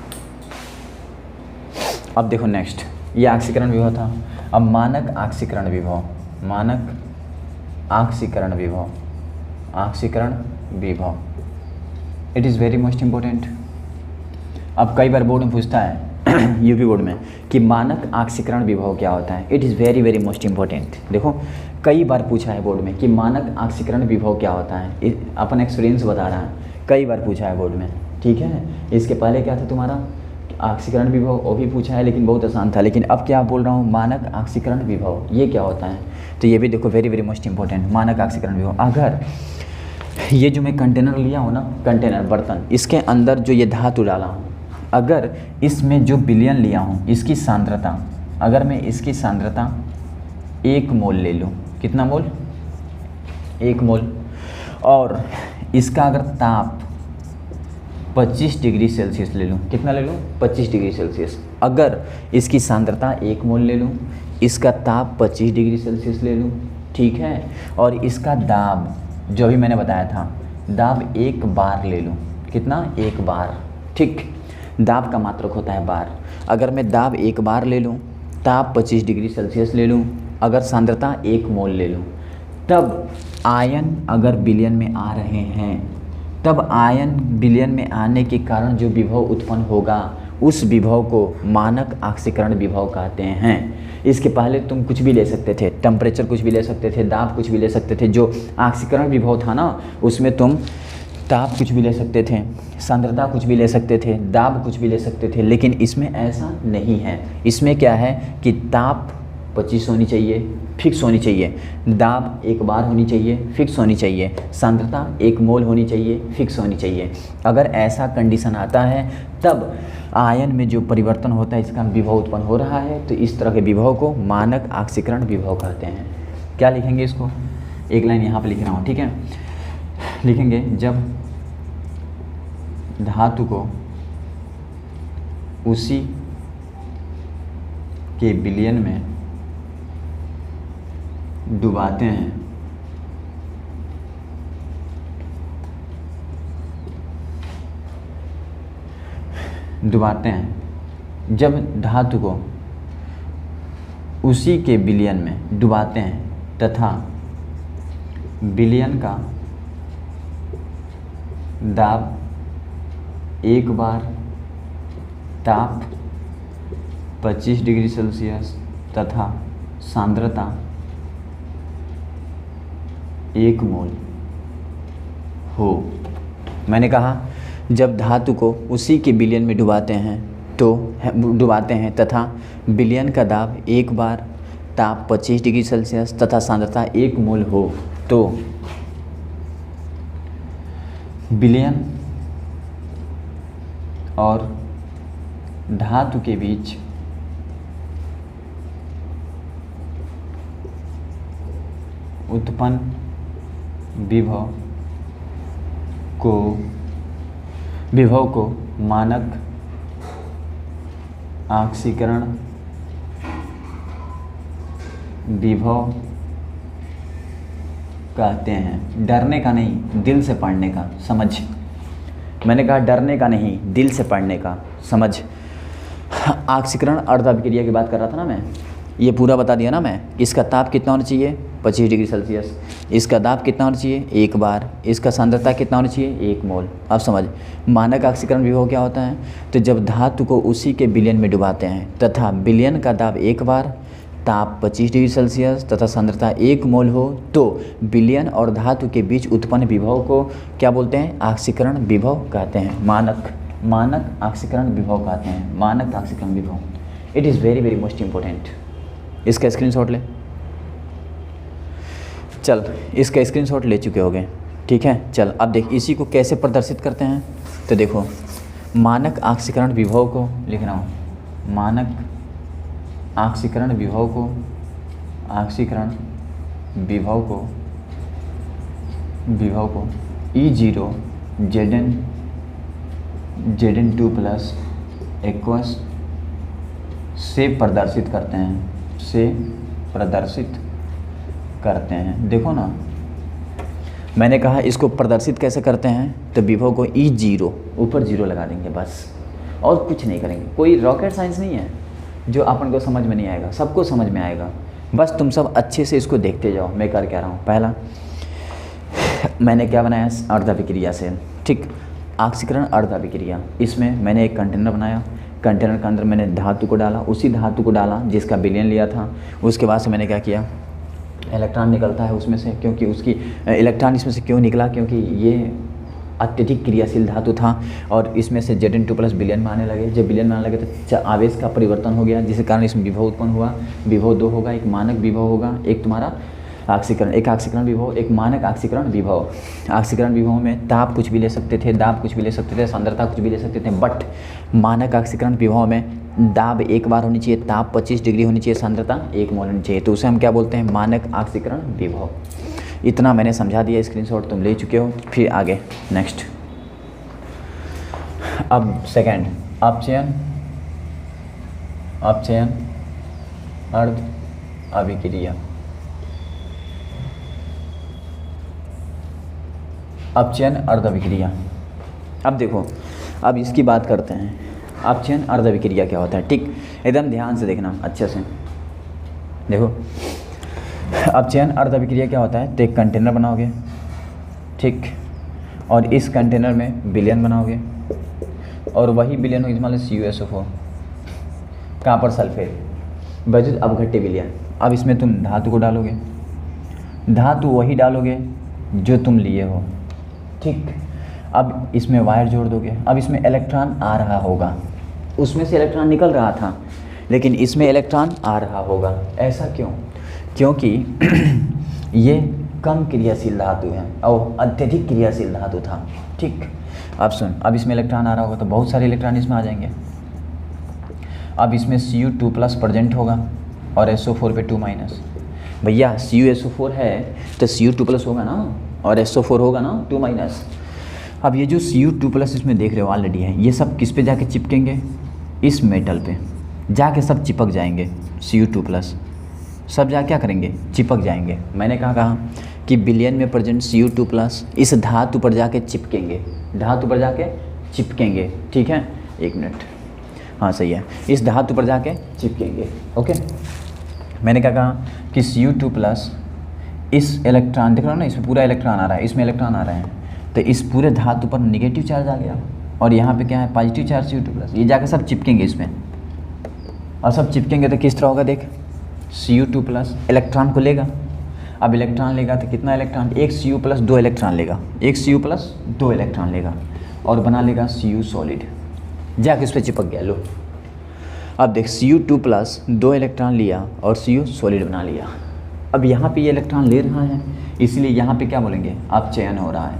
अब देखो नेक्स्ट, ये आक्सीकरण विभव था। अब मानक आक्सीकरण विभव, मानक आक्सीकरण विभव, आक्सीकरण विभव, it is very most important. अब कई बार बोर्ड में पूछता है यूपी बोर्ड में कि मानक आक्सीकरण विभव क्या होता है। It is very very most important. देखो कई बार पूछा है बोर्ड में कि मानक आक्सीकरण विभव क्या होता है, अपन एक्सपीरियंस बता रहा है, कई बार पूछा है बोर्ड में। ठीक है, इसके पहले क्या था तुम्हारा, आक्सीकरण विभव, वो भी पूछा है लेकिन बहुत आसान था। लेकिन अब क्या बोल रहा हूँ, मानक आक्सीकरण विभव, ये क्या होता है, तो ये भी देखो वेरी वेरी मोस्ट इम्पोर्टेंट। मानक आक्सीकरण विभव, अगर ये जो मैं कंटेनर लिया हूँ ना, कंटेनर बर्तन, इसके अंदर जो ये धातु डाला हूँ, अगर इसमें जो विलयन लिया हूँ, इसकी सांद्रता, अगर मैं इसकी सांद्रता 1 मोल ले लूँ, कितना मोल, 1 मोल, और इसका अगर ताप 25 डिग्री सेल्सियस ले लूँ, कितना ले लूँ, 25 डिग्री सेल्सियस। अगर इसकी सांद्रता 1 मोल ले लूँ, इसका ताप 25 डिग्री सेल्सियस ले लूँ, ठीक है, और इसका दाब जो भी मैंने बताया था, दाब 1 बार ले लूँ, कितना, 1 बार, ठीक, दाब का मात्रक होता है बार। अगर मैं दाब 1 बार ले लूँ, ताप 25 डिग्री सेल्सियस ले लूँ, अगर सांद्रता 1 मोल ले लूँ, तब आयन अगर विलयन में आ रहे हैं, तब आयन विलयन में आने के कारण जो विभव उत्पन्न होगा, उस विभव को मानक आक्सीकरण विभव कहते हैं। इसके पहले तुम कुछ भी ले सकते थे, टेम्परेचर कुछ भी ले सकते थे, दाब कुछ भी ले सकते थे। जो आक्सीकरण विभव था ना, उसमें तुम ताप कुछ भी ले सकते थे, सांद्रता कुछ भी ले सकते थे, दाब कुछ भी ले सकते थे, लेकिन इसमें ऐसा नहीं है। इसमें क्या है कि ताप 25 होनी चाहिए, फिक्स होनी चाहिए। दाब 1 बार होनी चाहिए, फिक्स होनी चाहिए। सांद्रता 1 मोल होनी चाहिए, फिक्स होनी चाहिए। अगर ऐसा कंडीशन आता है तब आयन में जो परिवर्तन होता है इसका विभव उत्पन्न हो रहा है, तो इस तरह के विभव को मानक ऑक्सीकरण विभव कहते हैं। क्या लिखेंगे इसको? एक लाइन यहाँ पर लिख रहा हूँ, ठीक है। लिखेंगे जब धातु को उसी के विलयन में डुबाते हैं जब धातु को उसी के विलयन में डुबाते हैं तथा विलयन का दाब 1 बार, ताप 25 डिग्री सेल्सियस तथा सांद्रता 1 मोल हो। मैंने कहा जब धातु को उसी के विलयन में डुबाते हैं तथा विलयन का दाब 1 बार, ताप 25 डिग्री सेल्सियस तथा सांद्रता 1 मोल हो, तो विलयन और धातु के बीच उत्पन्न विभव को मानक ऑक्सीकरण विभव कहते हैं। डरने का नहीं, दिल से पढ़ने का, समझ। मैंने कहा डरने का नहीं, दिल से पढ़ने का, समझ। ऑक्सीकरण अर्ध अभिक्रिया की बात कर रहा था ना मैं, ये पूरा बता दिया ना मैं। इसका ताप कितना होना चाहिए? 25 डिग्री सेल्सियस। इसका दाब कितना होना चाहिए? 1 बार। इसका सांद्रता कितना होना चाहिए? 1 मोल। अब समझ, मानक ऑक्सीकरण विभव क्या होता है? तो जब धातु को उसी के विलयन में डुबाते हैं तथा विलयन का दाब 1 बार, ताप 25 डिग्री सेल्सियस तथा सांद्रता 1 मोल हो, तो विलयन और धातु के बीच उत्पन्न विभव को क्या बोलते हैं? ऑक्सीकरण विभव कहते हैं। मानक ऑक्सीकरण विभव कहते हैं। मानक ऑक्सीकरण विभव, it is very very most important. इसका स्क्रीनशॉट ले। चल, इसका स्क्रीनशॉट ले चुके होगे, ठीक है। चल अब देख इसी को कैसे प्रदर्शित करते हैं। तो देखो, मानक ऑक्सीकरण विभव को लिख रहा हूँ। मानक ऑक्सीकरण विभव को E0 Zn2 प्लस एक्वस से प्रदर्शित करते हैं। देखो ना, मैंने कहा इसको प्रदर्शित कैसे करते हैं, तो विभव को E0 ऊपर 0 लगा देंगे बस, और कुछ नहीं करेंगे। कोई रॉकेट साइंस नहीं है जो अपन को समझ में नहीं आएगा, सबको समझ में आएगा। बस तुम सब अच्छे से इसको देखते जाओ मैं कर क्या रहा हूँ। पहला मैंने क्या बनाया? अर्ध अभिक्रिया से, ठीक। ऑक्सीकरण अर्ध अभिक्रिया, इसमें मैंने एक कंटेनर बनाया। कंटेनर के अंदर मैंने धातु को डाला, उसी धातु को डाला जिसका विलयन लिया था। उसके बाद से मैंने क्या किया, इलेक्ट्रॉन निकलता है उसमें से, क्योंकि उसकी इलेक्ट्रॉन इसमें से क्यों निकला, क्योंकि ये अत्यधिक क्रियाशील धातु था और इसमें से Zn2 प्लस विलयन में आने लगे। जब विलयन में आने लगे तो आवेश का परिवर्तन हो गया, जिसके कारण इसमें विभव उत्पन्न हुआ। विभव 2 होगा, एक मानक विभव होगा, एक तुम्हारा ऑक्सीकरण, एक ऑक्सीकरण विभव, एक मानक ऑक्सीकरण विभव। ऑक्सीकरण विभव में ताप कुछ भी ले सकते थे, दाब कुछ भी ले सकते थे, सांद्रता कुछ भी ले सकते थे, बट मानक ऑक्सीकरण विभव में दाब 1 बार होनी चाहिए, ताप 25 डिग्री होनी चाहिए, सांद्रता 1 मोल होनी चाहिए। तो उसे हम क्या बोलते हैं? मानक ऑक्सीकरण विभव। इतना मैंने समझा दिया, स्क्रीनशॉट तुम ले चुके हो। फिर आगे नेक्स्ट, अब सेकंड, अपचयन अर्ध अभिक्रिया। अपचयन अर्ध अभिक्रिया। अब देखो, अब इसकी बात करते हैं। अपचयन अर्ध अभिक्रिया क्या होता है, ठीक। एकदम ध्यान से देखना अच्छे से। देखो, अपचयन अर्ध अभिक्रिया क्या होता है, तो एक कंटेनर बनाओगे, ठीक, और इस कंटेनर में विलयन बनाओगे, और वही विलयन होगी मान लो CuSO4, कहाँ पर? सल्फेट, वैद्युत अपघट्य विलयन। अब इसमें तुम धातु को डालोगे, धातु वही डालोगे जो तुम लिए हो, ठीक। अब इसमें वायर जोड़ दोगे। अब इसमें इलेक्ट्रॉन आ रहा होगा, उसमें से इलेक्ट्रॉन निकल रहा था, लेकिन इसमें इलेक्ट्रॉन आ रहा होगा। ऐसा क्यों? क्योंकि ये कम क्रियाशील धातु है और अत्यधिक क्रियाशील धातु था। ठीक, अब सुन, अब इसमें इलेक्ट्रॉन आ रहा होगा तो बहुत सारे इलेक्ट्रॉन इसमें आ जाएंगे। अब इसमें Cu2+ प्रेजेंट होगा और SO4 पे 2-। भैया CuSO4 है तो Cu2+ होगा ना, और SO4 होगा ना 2-। अब ये जो Cu2+ इसमें देख रहे हो ऑलरेडी है, ये सब किस पे जाके चिपकेंगे? इस मेटल पे जाके सब चिपक जाएंगे। Cu2+ सब जा क्या करेंगे? चिपक जाएंगे। मैंने कहा कि बिलियन में प्रेजेंट Cu2+ इस धातु पर जाके चिपकेंगे, धातु पर जाके चिपकेंगे। ठीक है, 1 मिनट, हाँ सही है, इस धातु पर जाके चिपकेंगे। ओके, मैंने क्या कहा कि Cu2+ इस इलेक्ट्रॉन, देख रहे हो ना, इसमें पूरा इलेक्ट्रॉन आ रहा है, इसमें इलेक्ट्रॉन आ रहे हैं, तो इस पूरे धातु पर नेगेटिव चार्ज आ गया और यहाँ पे क्या है? Positive charge Cu2+। ये जाके सब चिपकेंगे इसमें, और सब चिपकेंगे तो किस तरह होगा? देख, Cu2+ इलेक्ट्रॉन को लेगा। अब इलेक्ट्रॉन लेगा तो कितना इलेक्ट्रॉन? एक Cu+ 2 इलेक्ट्रॉन लेगा, एक Cu+ 2 इलेक्ट्रॉन लेगा और बना लेगा Cu सॉलिड, जाके इस पर चिपक गया। लो, अब देख, Cu2+ 2 इलेक्ट्रॉन लिया और Cu सॉलिड बना लिया। अब यहाँ पे ये इलेक्ट्रॉन ले रहा है, इसलिए यहाँ पे क्या बोलेंगे? अपचयन हो रहा है,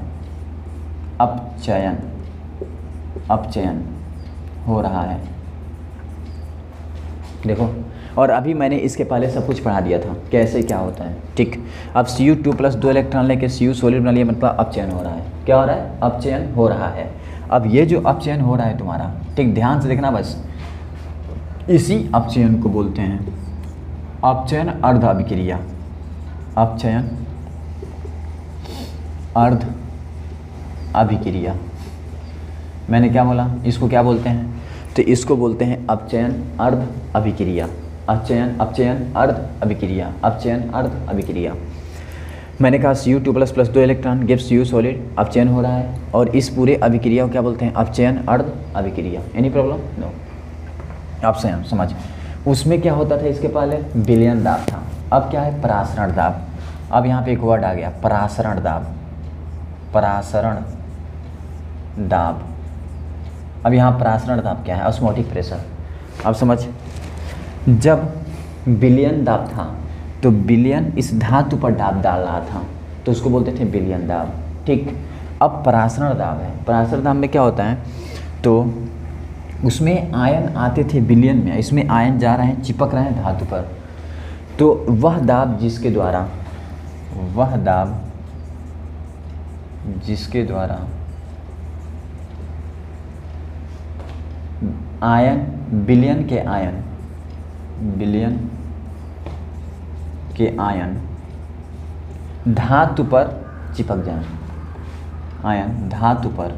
अपचयन, अपचयन हो रहा है। देखो, और अभी मैंने इसके पहले सब कुछ पढ़ा दिया था कैसे क्या होता है। ठीक, अब Cu2+ 2 इलेक्ट्रॉन लेके Cu सॉलिड बना लिया, मतलब अपचयन हो रहा है। क्या हो रहा है? अपचयन हो रहा है। अब ये जो अपचयन हो रहा है तुम्हारा, ठीक ध्यान से देखना बस, इसी अपचयन को बोलते हैं अपचयन अर्ध अभिक्रिया। अपचयन अर्ध अभिक्रिया, मैंने क्या बोला? इसको क्या बोलते हैं? तो इसको बोलते हैं अपचयन अर्ध अभिक्रिया। अपचयन अर्ध अभिक्रिया, अपचयन अर्ध अभिक्रिया। मैंने कहा Cu2+ 2 electron gives Cu solid, अपचयन हो रहा है, और इस पूरे अभिक्रिया को क्या बोलते हैं? अपचयन अर्ध अभिक्रिया। Any problem? नो। अपचयन समझ। उसमें क्या होता था? इसके पहले विलयन दाब था, अब क्या है? परासरण दाब। अब यहाँ पे एक वर्ड आ गया, परासरण दाब, परासरण दाब। अब यहाँ परासरण दाब क्या है? Osmotic pressure. अब समझ, जब विलयन दाब था तो विलयन इस धातु पर दाब डाल रहा था, तो उसको बोलते थे विलयन दाब। ठीक, अब परासरण दाब है। परासरण दाब में क्या होता है? तो उसमें आयन आते थे विलयन में, इसमें आयन जा रहे हैं, चिपक रहे हैं धातु पर, तो वह दाब जिसके द्वारा, वह दाब जिसके द्वारा आयन, विलयन के आयन, विलयन के आयन धातु पर चिपक जाए, आयन धातु पर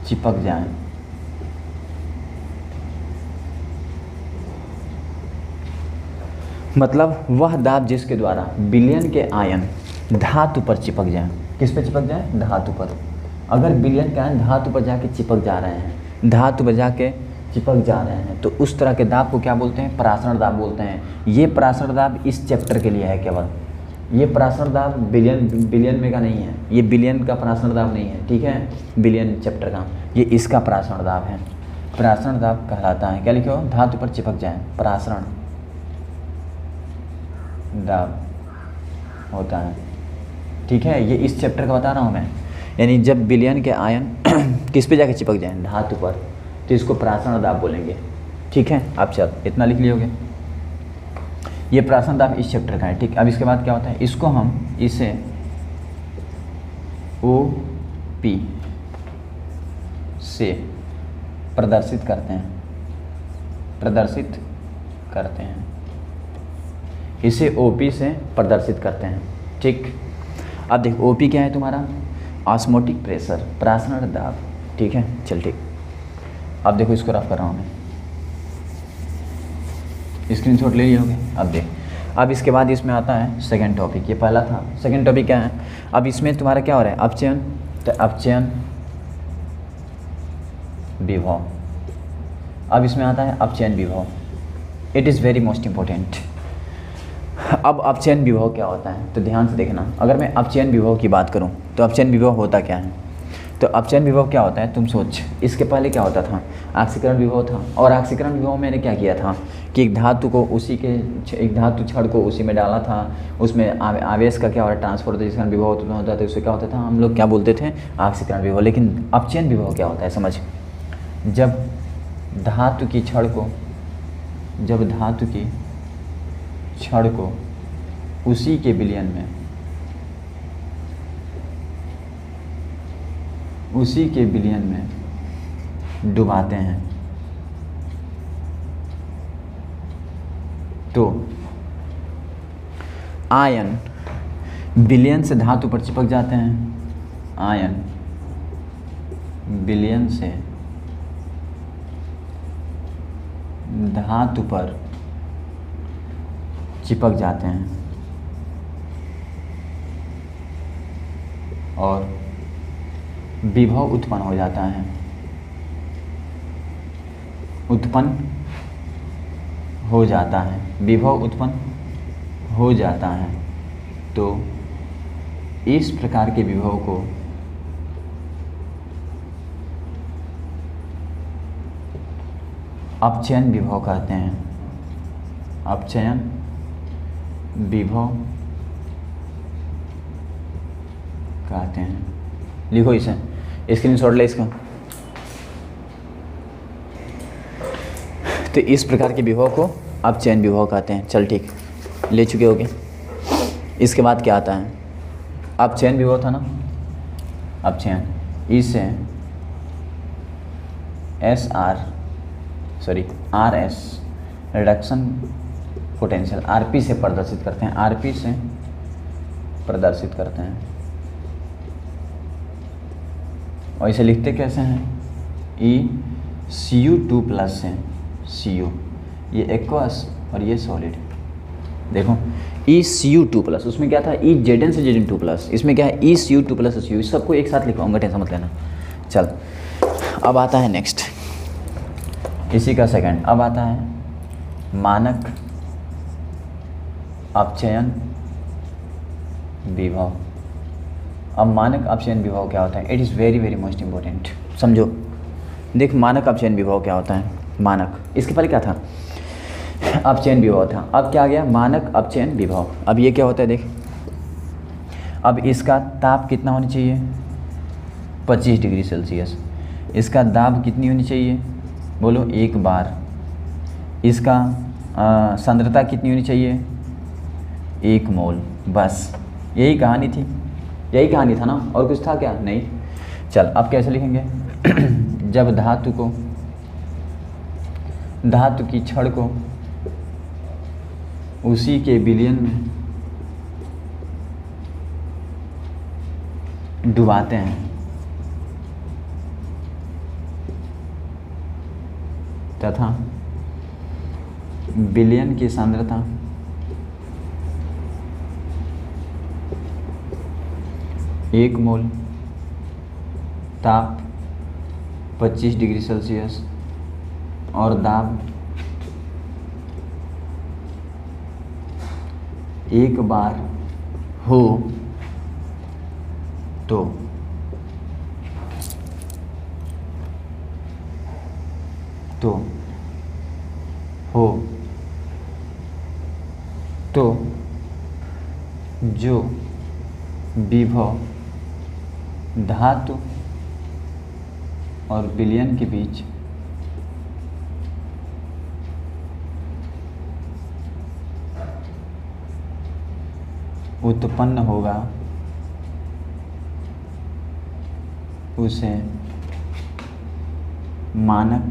चिपक जाए, मतलब वह दाब जिसके द्वारा विलयन के आयन धातु पर चिपक जाए। किस पे चिपक जाए? धातु पर। अगर विलयन के आयन धातु पर जाके चिपक जा रहे हैं, धातु पर जाके चिपक जा रहे हैं, तो उस तरह के दाब को क्या बोलते हैं? परासरण दाब बोलते हैं। ये परासरण दाब इस चैप्टर के लिए है केवल। ये परासरण दाब बिलियन में का नहीं है, ये बिलियन का परासरण दाब नहीं है, ठीक है, बिलियन चैप्टर का, ये इसका परासरण दाब है। परासरण दाब कहलाता है, क्या लिखे हो? धातु पर चिपक जाए, परासरण दाब होता है, ठीक है। ये इस चैप्टर का बता रहा हूँ मैं, यानी जब बिलियन के आयन किस पे जाके चिपक जाएं? धातु पर, तो इसको परासरण दाब बोलेंगे, ठीक है। आप चल इतना लिख लियोगे, ये परासरण दाब इस चैप्टर का है, ठीक। अब इसके बाद क्या होता है? इसको हम इसे OP से प्रदर्शित करते हैं, प्रदर्शित करते हैं, इसे OP से प्रदर्शित करते हैं, ठीक। अब देख OP क्या है तुम्हारा? ऑस्मोटिक प्रेशर, परासरण दाब, ठीक है। चल ठीक, अब देखो इसको रफ कर रहा हूँ मैं, स्क्रीनशॉट ले लियोगे। अब देख, अब इसके बाद इसमें आता है सेकंड टॉपिक, ये पहला था। सेकंड टॉपिक क्या है? अब इसमें तुम्हारा क्या हो रहा है? अपचयन, तो अपचयन विभव। अब इसमें आता है अपचयन विभव, it is very most important. अब अपचयन विभव क्या होता है? तो ध्यान से देखना, अगर मैं अपचयन विभव की बात करूं तो अपचयन विभव होता क्या है? तो अपचयन विभव क्या होता है, तुम सोच। इसके पहले क्या होता था, ऑक्सीकरण विभव था। और ऑक्सीकरण विभव मैंने क्या किया था कि एक धातु को एक धातु छड़ को उसी में डाला था, उसमें आवेश का क्या होता है, ट्रांसफर होता है, जिसका विभव उत्पन्न होता था, उससे क्या होता था, हम लोग क्या बोलते थे, ऑक्सीकरण विभव। लेकिन अपचयन विभव क्या होता है, समझ। जब धातु की छड़ को उसी के विलयन में डुबाते हैं तो आयन विलयन से धातु पर चिपक जाते हैं, आयन विलयन से धातु पर चिपक जाते हैं और विभव उत्पन्न हो जाता है, विभव उत्पन्न हो जाता है। तो इस प्रकार के विभव को अपचयन विभव कहते हैं, अपचयन विभव कहते हैं। लिखो इसे, स्क्रीनशॉट ले इसका। तो इस प्रकार के विभव को अपचयन विभव कहते हैं। चल ठीक, ले चुके होगे। इसके बाद क्या आता है, अपचयन विभव था ना, अपचयन इसे RS रिडक्शन पोटेंशियल RP से प्रदर्शित करते हैं, RP से प्रदर्शित करते हैं। और इसे लिखते कैसे हैं, ECU2 प्लस से Cu, ये एक्वस और ये सॉलिड। देखो ECU2 प्लस, उसमें क्या था, EZn से Zn2 प्लस, इसमें क्या है ECU2 प्लस Cu, इस सबको एक साथ लिखवाऊंगा, टेंशन मत लेना। चल अब आता है नेक्स्ट, इसी का सेकंड। अब आता है मानक अपचयन विभव। अब मानक अपचयन विभव क्या होता है, it is very very most important, समझो। देख मानक अपचयन विभव क्या होता है, मानक, इसके पहले क्या था, अपचयन विभव था, अब क्या आ गया, मानक अपचयन विभव। अब ये क्या होता है, देख अब इसका ताप कितना होना चाहिए, 25 डिग्री सेल्सियस। इसका दाब कितनी होनी चाहिए, बोलो 1 बार। इसका सांद्रता कितनी होनी चाहिए, 1 मोल। बस यही कहानी थी, यही कहानी था ना, और कुछ था क्या, नहीं। चल अब कैसे लिखेंगे जब धातु की छड़ को उसी के विलयन में डुबाते हैं तथा विलयन की सांद्रता 1 मोल, ताप 25 डिग्री सेल्सियस और दाब 1 बार हो तो जो विभव धातु और विलयन के बीच उत्पन्न होगा उसे मानक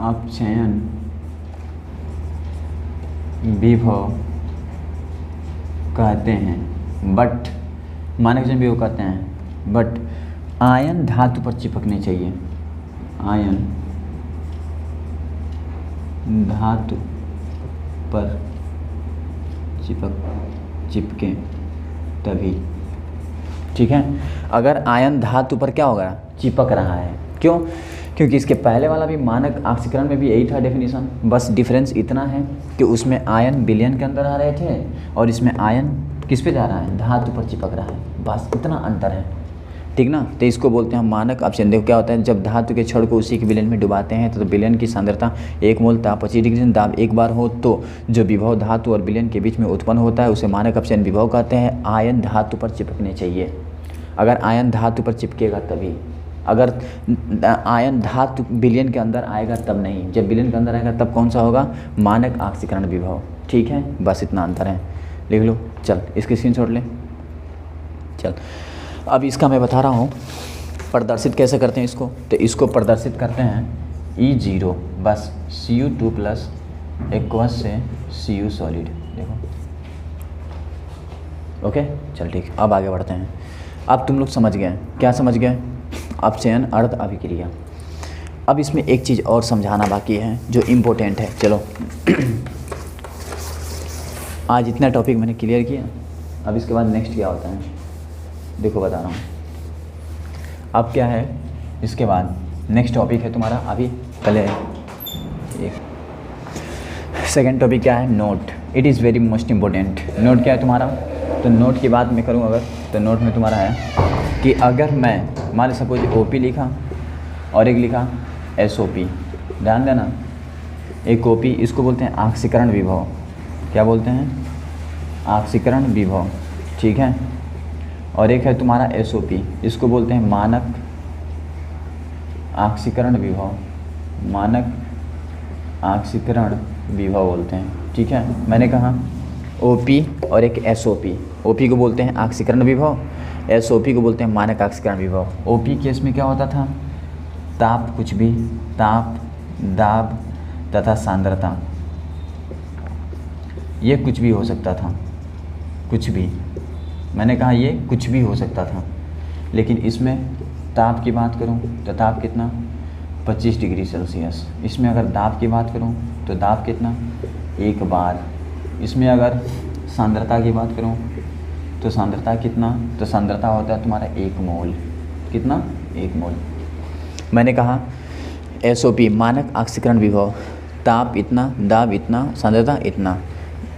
अपचयन विभव कहते हैं। बट मानक अपचयन विभव कहते हैं, बट आयन धातु पर चिपकने चाहिए, आयन धातु पर चिपके तभी, ठीक है। अगर आयन धातु पर क्या होगा, चिपक रहा है, क्यों, क्योंकि इसके पहले वाला भी मानक ऑक्सीकरण में भी यही था डेफिनेशन, बस डिफरेंस इतना है कि उसमें आयन विलयन के अंदर आ रहे थे और इसमें आयन किस पे जा रहा है, धातु पर चिपक रहा है, बस इतना अंतर है, ठीक ना। तो इसको बोलते हैं मानक अपचयन। देखो क्या होता है, जब धातु के छड़ को उसी के विलयन में डुबाते हैं तो विलयन की सांद्रता 1 मोल ताप 25 डिग्री दाब एक बार हो तो जो विभव धातु और विलयन के बीच में उत्पन्न होता है उसे मानक अपचयन विभव कहते हैं। आयन धातु पर चिपकने चाहिए, अगर आयन धातु पर चिपकेगा तभी, अगर आयन धातु विलयन के अंदर आएगा तब नहीं, जब विलयन के अंदर आएगा तब कौन सा होगा, मानक ऑक्सीकरण विभव, ठीक है। बस इतना अंतर है, लिख लो। चल इसकी स्क्रीनशॉट ले। चल अब इसका मैं बता रहा हूँ प्रदर्शित कैसे करते हैं इसको। तो इसको प्रदर्शित करते हैं E0 बस Cu2 प्लस एक्वस से Cu सॉलिड, देखो ओके। चल ठीक, अब आगे बढ़ते हैं। अब तुम लोग समझ गए, क्या समझ गए, अपचयन अर्ध अभिक्रिया। अब इसमें एक चीज़ और समझाना बाकी है जो इम्पोर्टेंट है। चलो आज इतना टॉपिक मैंने क्लियर किया, अब इसके बाद नेक्स्ट क्या होता है देखो बता रहा हूँ। अब क्या है इसके बाद नेक्स्ट टॉपिक है तुम्हारा, अभी पहले एक सेकेंड टॉपिक क्या है, note. It is very most important. Note क्या है तुम्हारा, तो नोट की बात मैं करूँ अगर, तो नोट में तुम्हारा है कि अगर मैं मान लो सपोज OP लिखा और एक लिखा SOP, ध्यान देना, एक OP इसको बोलते हैं ऑक्सीकरण विभव, क्या बोलते हैं, ऑक्सीकरण विभव, ठीक है। और एक है तुम्हारा SOP, इसको बोलते हैं मानक ऑक्सीकरण विभव, मानक ऑक्सीकरण विभव बोलते हैं, ठीक है। मैंने कहा OP और एक SOP, OP को बोलते हैं ऑक्सीकरण विभव, SOP को बोलते हैं मानक ऑक्सीकरण विभव। OP केस में क्या होता था, ताप कुछ भी, ताप, दाब तथा सांद्रता, ये कुछ भी हो सकता था, कुछ भी, मैंने कहा ये कुछ भी हो सकता था। लेकिन इसमें ताप की बात करूं तो ताप कितना, 25 डिग्री सेल्सियस। इसमें अगर दाब की बात करूं तो दाब कितना, 1 बार। इसमें अगर सांद्रता की बात करूं तो सांद्रता कितना, तो सांद्रता होता है तुम्हारा 1 मोल, कितना, 1 मोल। मैंने कहा SOP मानक ऑक्सीकरण विभव, ताप इतना, दाब इतना, सांद्रता इतना।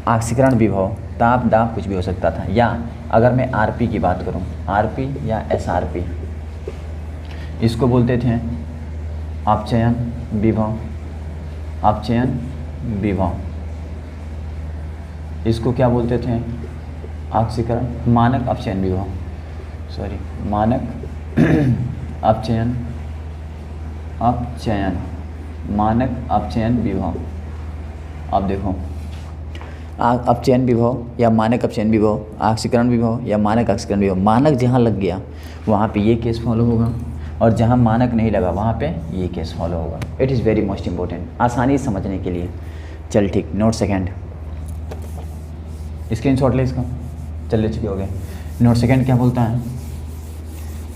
ऑक्सीकरण विभव ताप दाब कुछ भी हो सकता था। या अगर मैं RP की बात करूं, RP या SRP, इसको बोलते थे अपचयन विभव, अपचयन विभव। इसको क्या बोलते थे, ऑक्सीकरण, मानक अपचयन विभव, सॉरी मानक अपचयन, अपचयन, मानक अपचयन विभव। अब देखो अपचयन विभव या मानक अपचयन विभव, ऑक्सीकरण विभव या मानक ऑक्सीकरण विभव। मानक जहाँ लग गया वहाँ पे ये केस फॉलो होगा और जहाँ मानक नहीं लगा वहाँ पे ये केस फॉलो होगा। It is very most important, आसानी से समझने के लिए। चल ठीक, नोट सेकेंड, स्क्रीनशॉट ले इसका, चल ले चुके हो गए। नोट सेकेंड क्या बोलता है,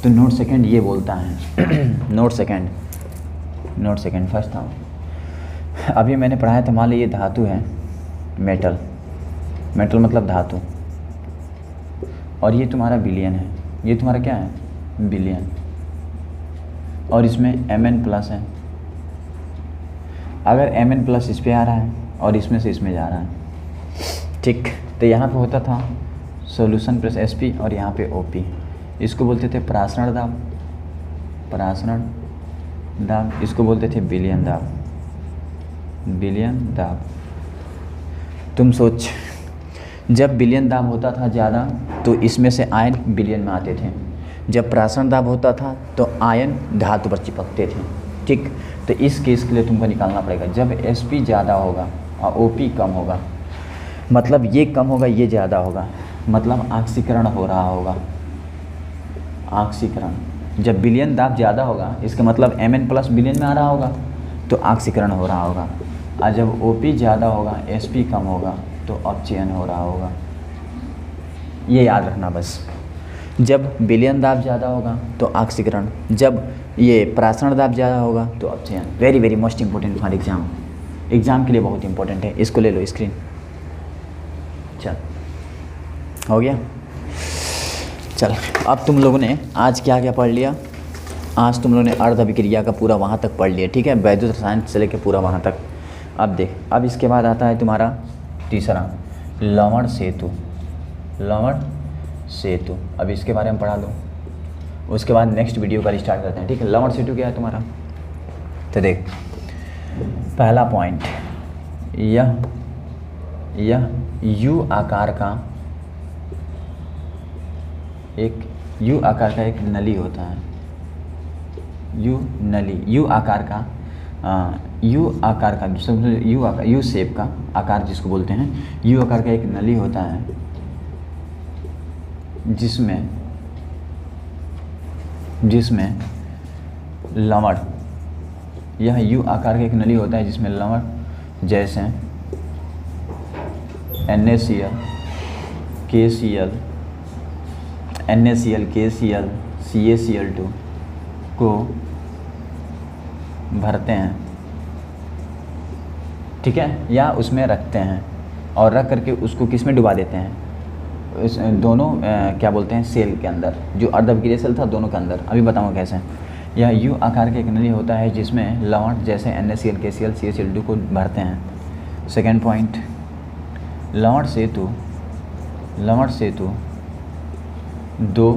तो नोट सेकेंड ये बोलता है note second, note second first था, अभी मैंने पढ़ाया था, मान लो ये धातु है, मेटल, मेटल मतलब धातु, और ये तुम्हारा विलयन है, ये तुम्हारा क्या है, विलयन, और इसमें Mn प्लस है। अगर Mn प्लस इस पे आ रहा है और इसमें से इसमें जा रहा है, ठीक, तो यहाँ पे होता था सॉल्यूशन प्लस Sp और यहाँ पे OP, इसको बोलते थे परासरण दाब, परासरण दाब, इसको बोलते थे विलयन दाब, विलयन दाब। तुम सोच, जब विलयन दाब होता था ज़्यादा तो इसमें से आयन विलयन में आते थे, जब परासरण दाब होता था तो आयन धातु पर चिपकते थे, ठीक। तो इस केस के लिए तुमको निकालना पड़ेगा, जब Sp ज़्यादा होगा और OP कम होगा, मतलब ये कम होगा ये ज़्यादा होगा, मतलब ऑक्सीकरण हो रहा होगा, ऑक्सीकरण। जब विलयन दाब ज़्यादा होगा इसका मतलब Mn प्लस विलयन में आ रहा होगा तो ऑक्सीकरण हो रहा होगा, और जब OP ज़्यादा होगा Sp कम होगा तो अपचयन हो रहा होगा। ये याद रखना बस, जब विलयन दाब ज़्यादा होगा तो ऑक्सीकरण, जब ये परासरण दाब ज़्यादा होगा तो अपचयन। Very very most important for exam, exam के लिए बहुत इंपॉर्टेंट है, इसको ले लो स्क्रीन। चल हो गया। चल अब तुम लोगों ने आज क्या क्या पढ़ लिया, आज तुम लोगों ने अर्ध अभिक्रिया का पूरा वहाँ तक पढ़ लिया, ठीक है, वैद्युत रसायन से लेकर पूरा वहाँ तक। अब देख, अब इसके बाद आता है तुम्हारा तीसरा, लवण सेतु। लवण सेतु। अब इसके बारे में पढ़ा दो, उसके बाद नेक्स्ट वीडियो का स्टार्ट करते हैं, ठीक है। लवण सेतु क्या है तुम्हारा, तो देख पहला पॉइंट, यह यू आकार का एक नली होता है। यू आकार का यू शेप का आकार जिसको बोलते हैं, यू आकार का एक नली होता है जिसमें लवण, यह यू आकार का एक नली होता है जिसमें लवण जैसे NaCl, KCl, CaCl2 को भरते हैं, ठीक है, या उसमें रखते हैं और रख करके उसको किस में डुबा देते हैं, इस दोनों क्या बोलते हैं सेल के अंदर, जो अर्धविक्रिय सेल था दोनों के अंदर। अभी बताऊँगा कैसे। यह यू आकार का एक नली होता है जिसमें लवण जैसे NaCl, KCl, CaCl2 को भरते हैं। सेकेंड पॉइंट, लवण सेतु दो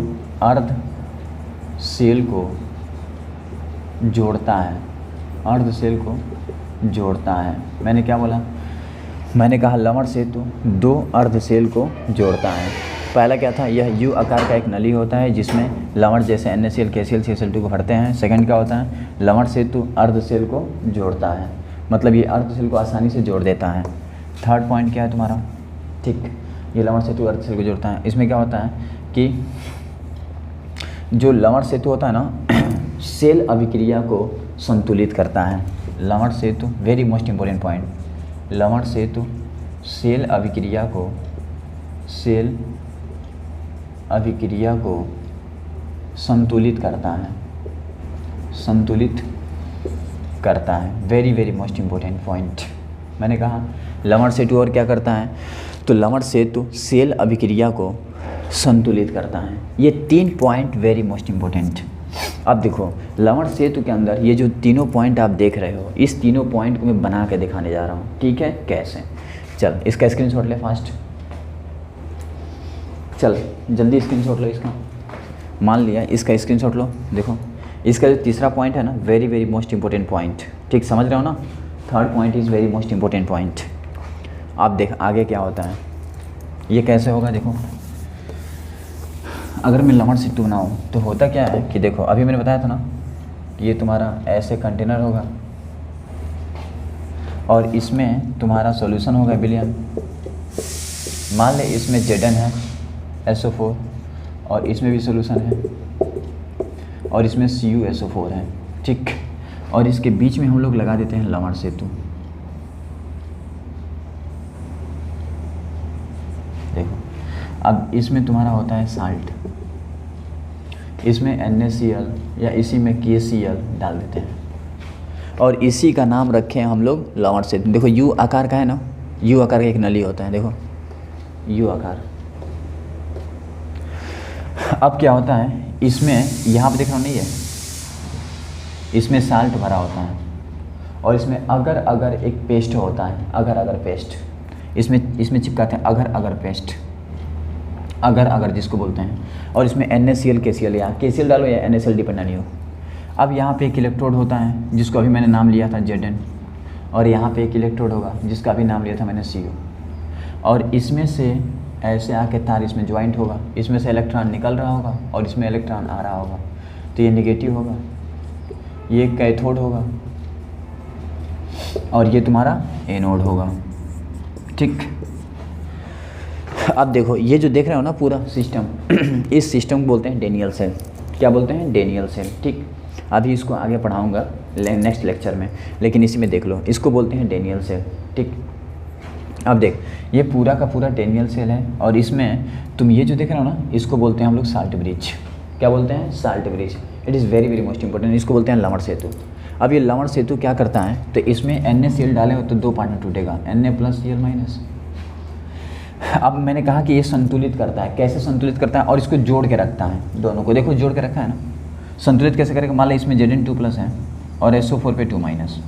अर्ध सेल को जोड़ता है, मैंने क्या बोला, मैंने कहा लवण सेतु दो अर्ध सेल को जोड़ता है। पहला क्या था, यह यू आकार का एक नली होता है जिसमें लवण जैसे NaCl, KCl, CaCl2 को भरते हैं। सेकंड क्या होता है, लवण सेतु अर्ध सेल को जोड़ता है, मतलब ये अर्ध सेल को आसानी से जोड़ देता है। थर्ड पॉइंट क्या है तुम्हारा, ठीक, ये लवण सेतु अर्ध सेल को जोड़ता है। इसमें क्या होता है कि जो लवण सेतु होता है ना, सेल अभिक्रिया को संतुलित करता है। लवण सेतु, वेरी मोस्ट इम्पोर्टेंट पॉइंट, लवण सेतु सेल अभिक्रिया को संतुलित करता है, very very most important point. मैंने कहा लवण सेतु और क्या करता है, तो लवण सेतु सेल अभिक्रिया को संतुलित करता है। ये 3 पॉइंट वेरी मोस्ट इम्पोर्टेंट। अब देखो लवण सेतु के अंदर ये जो तीनों पॉइंट आप देख रहे हो, इस तीनों पॉइंट को मैं बना के दिखाने जा रहा हूँ, ठीक है। कैसे, चल इसका स्क्रीनशॉट ले फास्ट, चल जल्दी स्क्रीनशॉट लो इसका। मान लिया इसका स्क्रीनशॉट लो, देखो इसका जो तीसरा पॉइंट है ना, very very most important point, ठीक, समझ रहे हो ना। Third point is very most important point. आप देख आगे क्या होता है, ये कैसे होगा, देखो अगर मैं लवण सेतु बनाऊँ तो होता क्या है कि देखो अभी मैंने बताया था ना कि ये तुम्हारा ऐसे कंटेनर होगा और इसमें तुम्हारा सॉल्यूशन होगा विलियन। मान ले इसमें Zn है SO4 और इसमें भी सॉल्यूशन है और इसमें CuSO4 है, ठीक, और इसके बीच में हम लोग लगा देते हैं लवण सेतु। देखो अब इसमें तुम्हारा होता है साल्ट, इसमें NaCl या इसी में KCl डाल देते हैं और इसी का नाम रखे हैं हम लोग लवण सेतु। देखो यू आकार का है ना, यू आकार का एक नली होता है, देखो यू आकार। अब क्या होता है, इसमें यहाँ पे देख रहा हूँ नहीं है, इसमें साल्ट भरा होता है और इसमें अगर एक पेस्ट होता है, अगर पेस्ट, इसमें चिपकाते हैं अगर पेस्ट, अगर जिसको बोलते हैं, और इसमें NaCl, KCl, या KCl डालो या NaCl डिपेंड नहीं हो। अब यहाँ पे एक इलेक्ट्रोड होता है जिसको अभी मैंने नाम लिया था Zn, और यहाँ पे एक इलेक्ट्रोड होगा जिसका भी नाम लिया था मैंने Cu, और इसमें से ऐसे आके तार इसमें ज्वाइंट होगा, इसमें से इलेक्ट्रॉन निकल रहा होगा और इसमें इलेक्ट्रॉन आ रहा होगा, तो ये नेगेटिव होगा, ये कैथोड होगा और ये तुम्हारा एनोड होगा, ठीक। अब देखो ये जो देख रहे हो ना पूरा सिस्टम, इस सिस्टम को बोलते हैं डेनियल सेल। क्या बोलते हैं, डेनियल सेल, ठीक। अभी इसको आगे पढ़ाऊंगा नेक्स्ट लेक्चर में, लेकिन इसी में देख लो, इसको बोलते हैं डेनियल सेल, ठीक। अब देख ये पूरा का पूरा डेनियल सेल है और इसमें तुम ये जो देख रहे हो ना, इसको बोलते हैं हम लोग साल्ट ब्रिज। क्या बोलते हैं, salt bridge. It is very very most important, इसको बोलते हैं लवण सेतु। अब ये लवण सेतु क्या करता है, तो इसमें NaCl डाले हो तो 2 पार्ट में टूटेगा, Na+Cl-। अब मैंने कहा कि ये संतुलित करता है, कैसे संतुलित करता है, और इसको जोड़ के रखता है, दोनों को देखो जोड़ के रखा है ना। संतुलित कैसे करेगा, मान लो इसमें Zn2+ है और SO4 पे 2-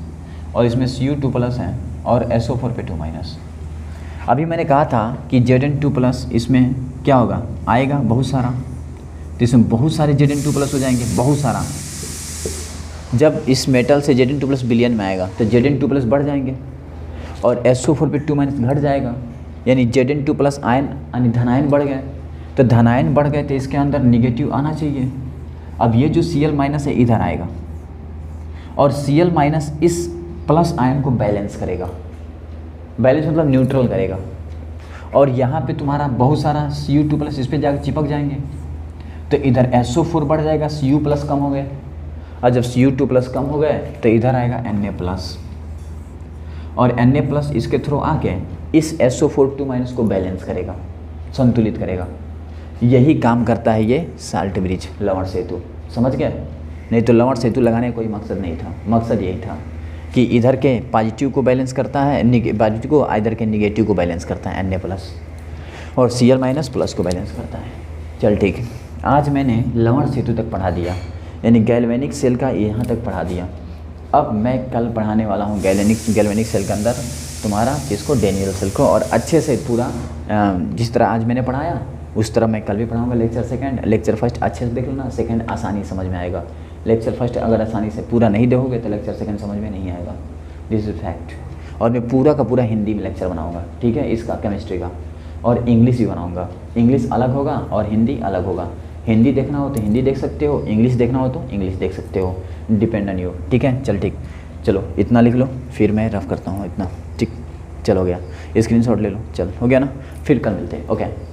और इसमें Cu2+ है और SO4 पे 2-। अभी मैंने कहा था कि Zn2+ इसमें क्या होगा, आएगा बहुत सारा, तो इसमें बहुत सारे Zn2+ हो जाएंगे, बहुत सारा। जब इस मेटल से Zn2+ विलयन में आएगा तो Zn2+ बढ़ जाएंगे और SO4 पे 2- घट जाएगा, यानी Zn2+ आयन यानी धनायन बढ़ गए। तो धनायन बढ़ गए तो इसके अंदर निगेटिव आना चाहिए। अब ये जो Cl- है इधर आएगा और Cl- इस प्लस आयन को बैलेंस करेगा, बैलेंस मतलब न्यूट्रल करेगा। और यहाँ पे तुम्हारा बहुत सारा Cu2+ इस पर जाकर चिपक जाएंगे, तो इधर SO4 बढ़ जाएगा, Cu+ कम हो गए, और जब Cu2+ कम हो गए तो इधर आएगा Na+, और Na+ इसके थ्रू आके इस SO4 2- को बैलेंस करेगा, संतुलित करेगा। यही काम करता है ये साल्ट ब्रिज, लवण सेतु। समझ गए? नहीं तो लवण सेतु लगाने का कोई मकसद नहीं था, मकसद यही था कि इधर के पॉजिटिव को बैलेंस करता है, पॉजिटिव को, इधर के निगेटिव को बैलेंस करता है Na+, और Cl- को बैलेंस करता है। चल ठीक है, आज मैंने लवण सेतु तक पढ़ा दिया, यानी गैल्वेनिक सेल का यहाँ तक पढ़ा दिया। अब मैं कल पढ़ाने वाला हूँ गैल्वेनिक सेल के अंदर तुम्हारा इसको डेनियल सेल को, और अच्छे से पूरा जिस तरह आज मैंने पढ़ाया उस तरह मैं कल भी पढ़ाऊँगा। लेक्चर सेकंड, लेक्चर फर्स्ट अच्छे से देख लेना, सेकंड आसानी समझ में आएगा। लेक्चर फर्स्ट अगर आसानी से पूरा नहीं देखोगे तो लेक्चर सेकंड समझ में नहीं आएगा, दिस इज फैक्ट। और मैं पूरा का पूरा हिंदी में लेक्चर बनाऊँगा, ठीक है, इसका केमिस्ट्री का, और इंग्लिश भी बनाऊँगा। इंग्लिश अलग होगा और हिंदी अलग होगा। हिंदी देखना हो तो हिंदी देख सकते हो, इंग्लिश देखना हो तो इंग्लिश देख सकते हो, डिपेंड ऑन यू। ठीक है, चल ठीक, चलो इतना लिख लो, फिर मैं रफ करता हूँ इतना। ठीक, चलो हो गया, स्क्रीनशॉट ले लो, चल हो गया ना, फिर कल मिलते हैं। ओके।